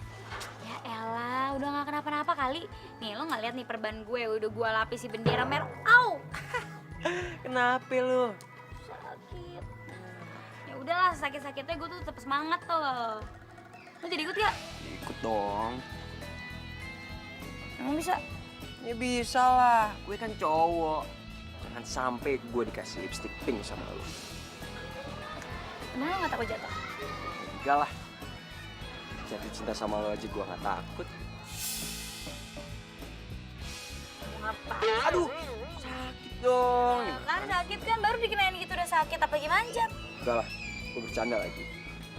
Ya elah, udah gak kenapa-napa kali. Nih, lo gak lihat nih perban gue, udah gue lapisi bendera merah. Au! Kenapa lu? Sakit. Ya udahlah, sakit-sakitnya gue tuh tetap semangat tuh. Lo jadi ikut gak? Ikut dong. Emang bisa? Ya bisa lah, gue kan cowok. Jangan sampai gue dikasih lipstick pink sama lo. Emang lo gak takut jatuh? Enggak lah. Jatuh cinta sama lo aja gue gak takut. Ngapain? Aduh, sakit dong. Kan sakit kan, baru dikenain gitu udah sakit, apalagi manjat. Enggak lah, gue bercanda lagi.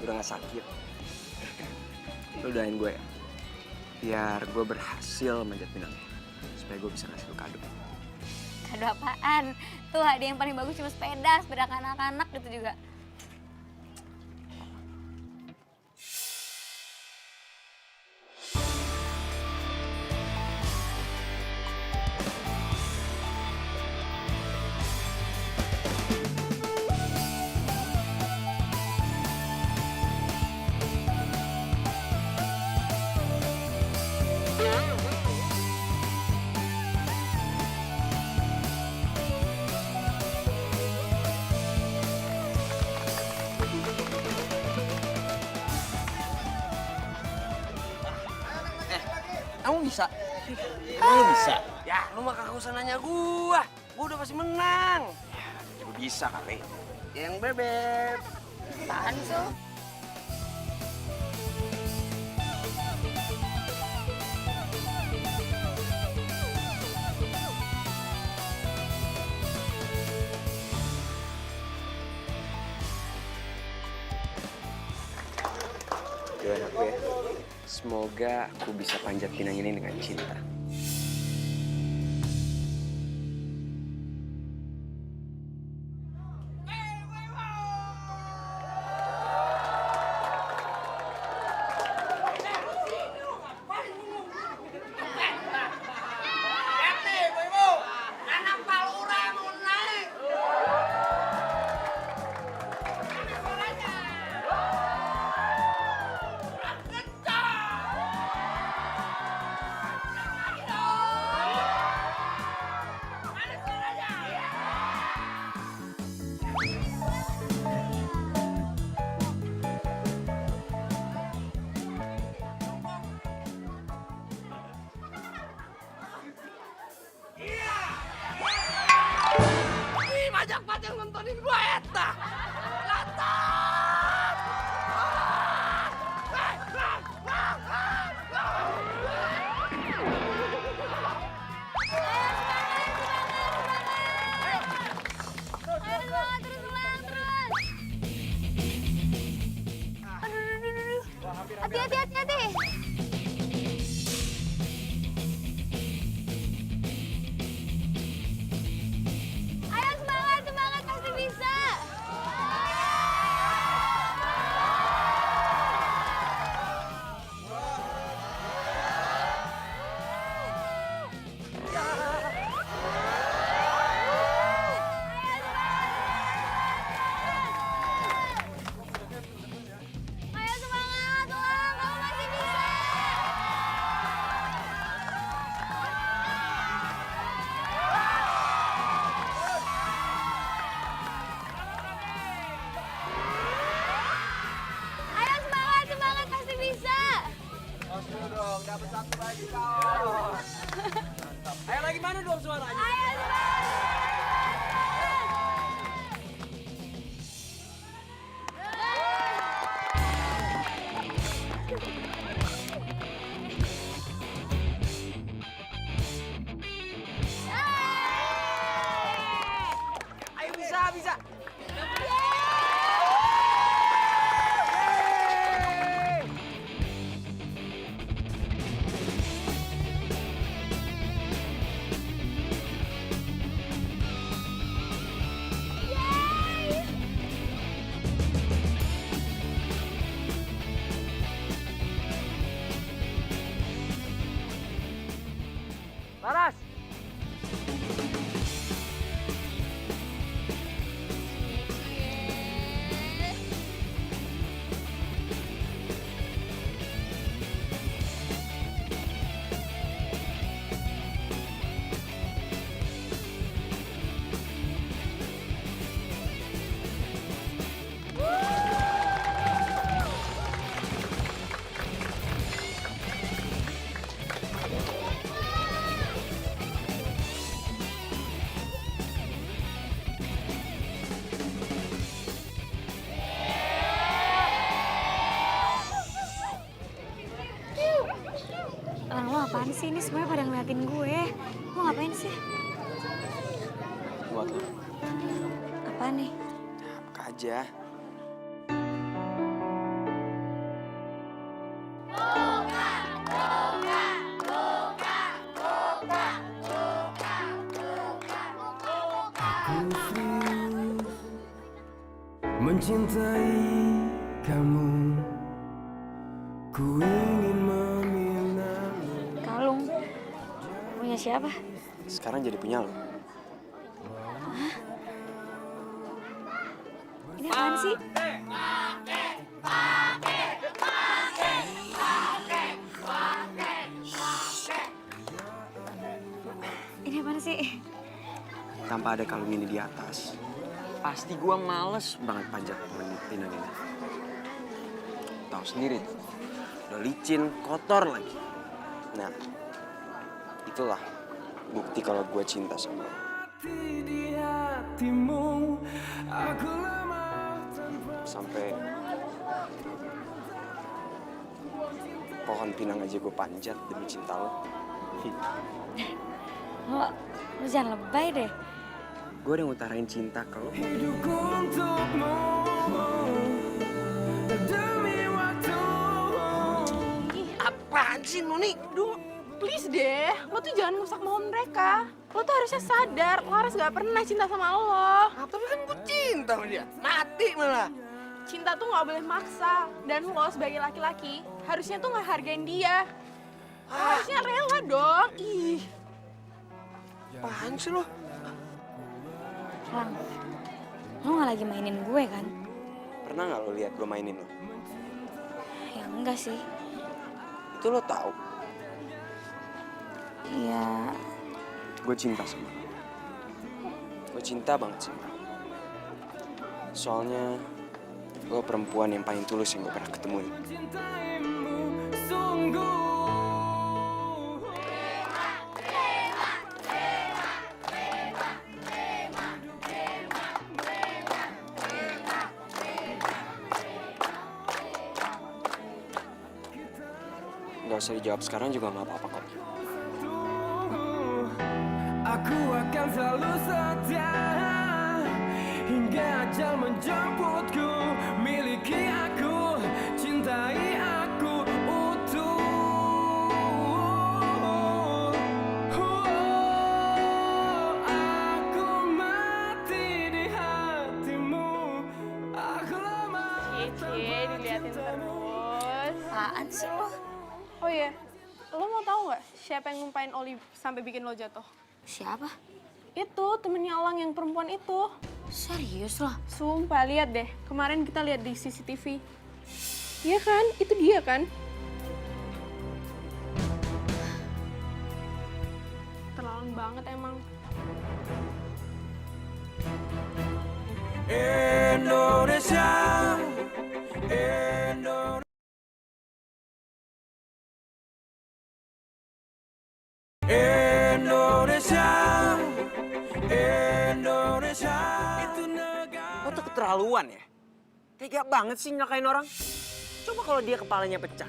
Udah gak sakit. Lo doain gue ya. Biar gue berhasil manjat pinang. Supaya gue bisa ngasih lo kado. Kado apaan? Tuh hadiah yang paling bagus cuma sepeda anak-anak gitu juga. Kamu bisa? Emang lo bisa? Ya, lu mah kagak usah nanya gua. Gua udah pasti menang. Ya, gue bisa kali. Yang bebek. Apaan sih lo? Doain aku ya. Semoga aku bisa panjat pinang ini dengan cinta. Ajak yang nontonin gua eta. Hati-hati. Ayo semangat, pasti bisa. Ayo semangat, Elang, kamu masih bisa. Ayo semangat, pasti bisa. Ayo lagi mana dong suaranya? Ayo semangat. Ayo bisa. Laras. sih? Ini semuanya pada ngeliatin gue. Lo ngapain sih? Buat lo. Apaan nih? Buka aja. Mencintai kamu, ku ingin meminangmu. Kalung. Punya siapa? Sekarang jadi punya lo. Ini apaan sih? Ini apaan sih? Tanpa ada kalung ini di atas, pasti gua males banget panjat pinang ini. Tahu sendiri tuh, udah licin, kotor lagi. Nah, itulah bukti kalau gua cinta sama lo. Di hatimu, aku lama Sampai pohon pinang aja gue panjat demi cinta lo. Lo jangan lebay deh. Gue udah ngutarain cinta ke lo. hidupku untukmu demi waktu. Apaan sih Noni? Duh, please deh. Lo tuh jangan ngusak mohon mereka. Lo tuh harusnya sadar, Laras gak pernah cinta sama lo. Tapi kan gue cinta sama dia. Mati malah. Cinta tuh gak boleh maksa. Dan lo sebagai laki-laki, harusnya tuh gak hargain dia. Harusnya rela dong. Ih. Apaan sih lo? Lang, lo gak lagi mainin gue kan? Pernah nggak lo lihat gue mainin lo? Ya enggak sih. Itu lo tahu. Ya, Gue cinta sama lo. Gue cinta banget sama lo. Soalnya lo perempuan yang paling tulus yang gue pernah ketemuin. Cintaimu sungguh. Gak usah dijawab sekarang juga nggak apa-apa kok. Aku akan selalu setia hingga ajal menjemputku. Miliki aku, cintai aku utuh. Aku mati di hatimu. Aku lama Cie, diliatin terus. apaan sih lo? Oh iya, lo mau tahu nggak siapa yang ngumpain Oli sampai bikin lo jatuh? Siapa? Itu temennya Elang yang perempuan itu. Serius lo? Sumpah, lihat deh. Kemarin kita lihat di CCTV. Iya kan? Itu dia kan? Terlalu banget emang. Indonesia, Indonesia. Indonesia, Indonesia. Itu negara. Lo tuh keterlaluan ya. Tega banget sih nyakain orang. Coba kalau dia kepalanya pecah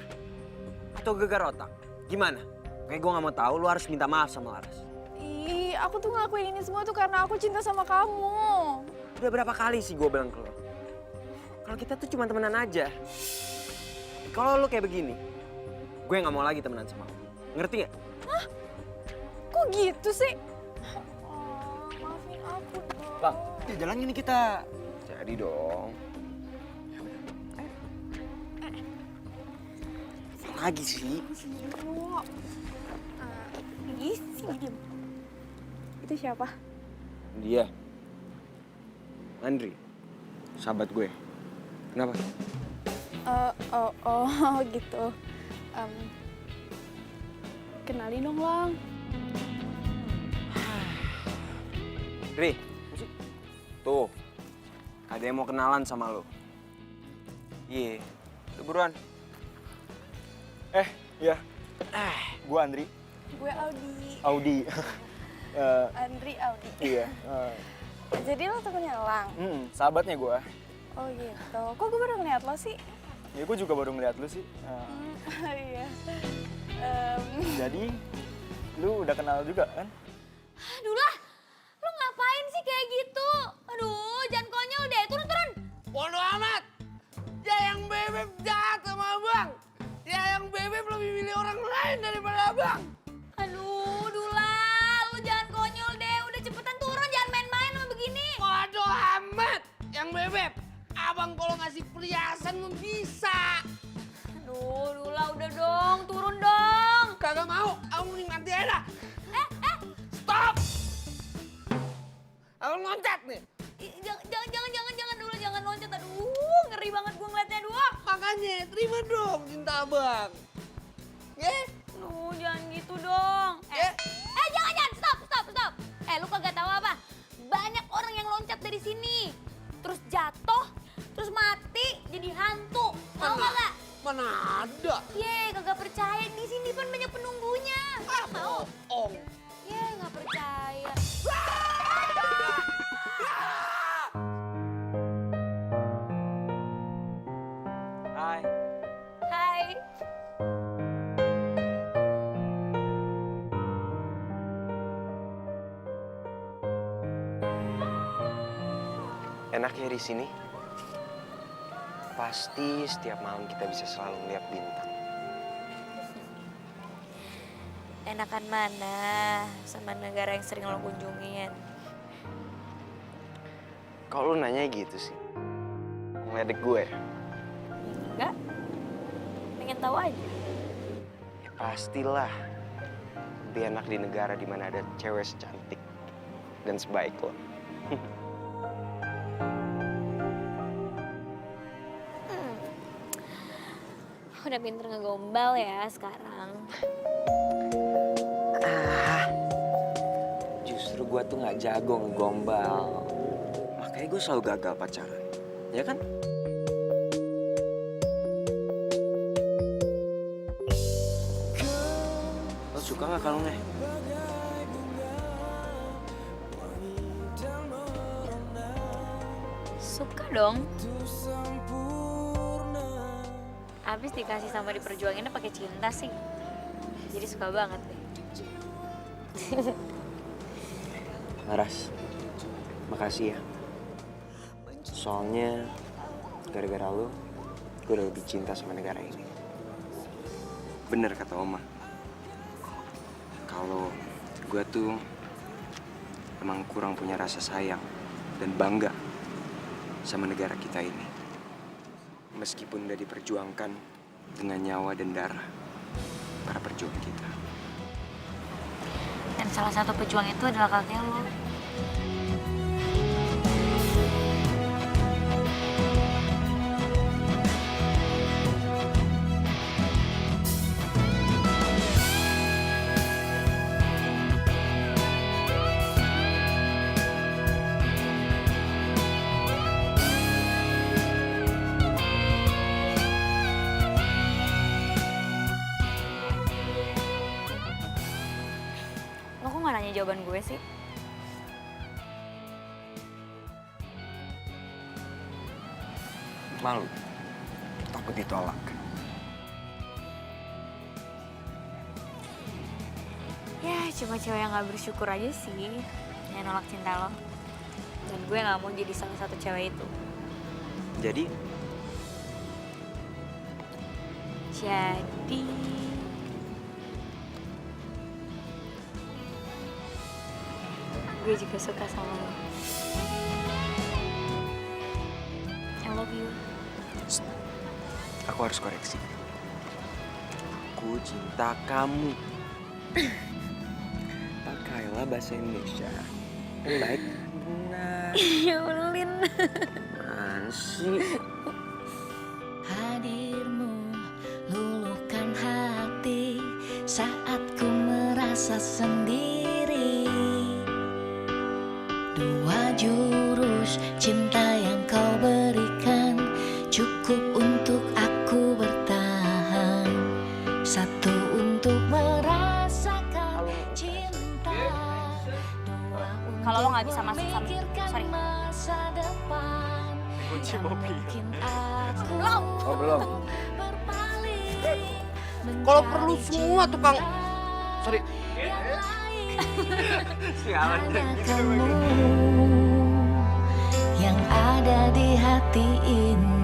atau gegar otak, gimana? Kayak gue nggak mau tahu. Lo harus minta maaf sama Laras. Ih, aku tuh ngelakuin ini semua tuh karena aku cinta sama kamu. Udah berapa kali sih gue bilang ke lo? Kalau kita tuh cuma temenan aja. Kalau lo kayak begini, gue nggak mau lagi temenan sama lo. Ngerti nggak? Hah? Kok gitu sih? Oh, maafin aku dong. Bang, ya jalan gini kita. Jadi dong. Apa lagi sih? Ih, sini diem. Itu siapa? Dia. Andri. Sahabat gue. Kenapa? Oh gitu. Kenalin dong, Lang. Ri, tuh. Ada yang mau kenalan sama lo. Iya, udah buruan. Iya. Gue Andri. Gue Audi. Audi. Andri Audi. Iya. Jadi lo temennya Lang? Sahabatnya gue. Oh gitu. Kok gue baru ngeliat lo sih? Ya gue juga baru ngeliat lu sih. Iya. Jadi, lu udah kenal juga kan? Aduh lah, lu ngapain sih kayak gitu? Aduh, jangan konyol deh, turun. Bodo amat. Ya yang Bebek jahat sama abang. Ya yang Bebek lebih milih orang lain daripada abang. Aduh, Dula, lu jangan konyol deh. Udah cepetan turun, jangan main-main sama begini. Bodo amat. Yang Bebek, abang kalau ngasih perhiasan mah bisa. Aduh, Dula udah dong, turun dong. Kagak mau, abang mending mati aja dah. Stop! Abang loncat nih. Jangan dulu, jangan loncat. Aduh, ngeri banget gue ngeliatnya, aduh. Makanya terima dong cinta abang. Ya? Aduh, jangan gitu dong. Jangan, stop. Lu kagak tahu apa? Banyak orang yang loncat dari sini. Terus jatuh, terus mati, jadi hantu. Mau kagak? Mana ada? Kagak percaya, di sini kan banyak penunggunya. Mau? Bohong. Nggak percaya. Hai. Hai. Enaknya di sini. Pasti setiap malam kita bisa selalu lihat bintang. Enakan mana sama negara yang sering lo kunjungin? Kalau lu nanya gitu sih, ngeledek gue. Enggak. Pengen tahu aja. Ya pastilah. Lebih enak di negara di mana ada cewek secantik dan sebaik lo. Udah pinter ngegombal ya sekarang. Justru gue tuh nggak jago ngegombal. Makanya gue selalu gagal pacaran. Ya kan? Lo suka nggak kalungnya? Suka dong. Abis dikasih sama diperjuanginnya pakai cinta sih. Jadi suka banget deh. Laras, makasih ya. Soalnya gara-gara lo, gue udah lebih cinta sama negara ini. Bener kata Oma. Kalau gue tuh emang kurang punya rasa sayang dan bangga sama negara kita ini. Meskipun udah diperjuangkan dengan nyawa dan darah para perjuang kita. Dan salah satu pejuang itu adalah kakek lo. Lo kok nggak nanya jawaban gue sih? Malu, takut ditolak. Ya cuma cewek yang gak bersyukur aja sih yang nolak cinta lo. Dan gue gak mau jadi salah satu cewek itu. Jadi, gue juga suka sama lo. I love you. aku harus koreksi. Aku cinta kamu. Pakailah bahasa Indonesia. Baik. Benar. Ya ulin. Apaan sih? Hadirmu luluhkan hati saat ku merasa sendiri. Dua jurus cinta yang kau berikan cukup untuk aku bertahan. Satu untuk merasakan cinta. Dua untuk Kalau lo nggak bisa masuk sama, memikirkan sorry. masa depan. Kunci mobil. Mungkin aku Oh, Belum. Kalau perlu semua tukang... Sorry. Sialan. Kamu yang ada di hati ini.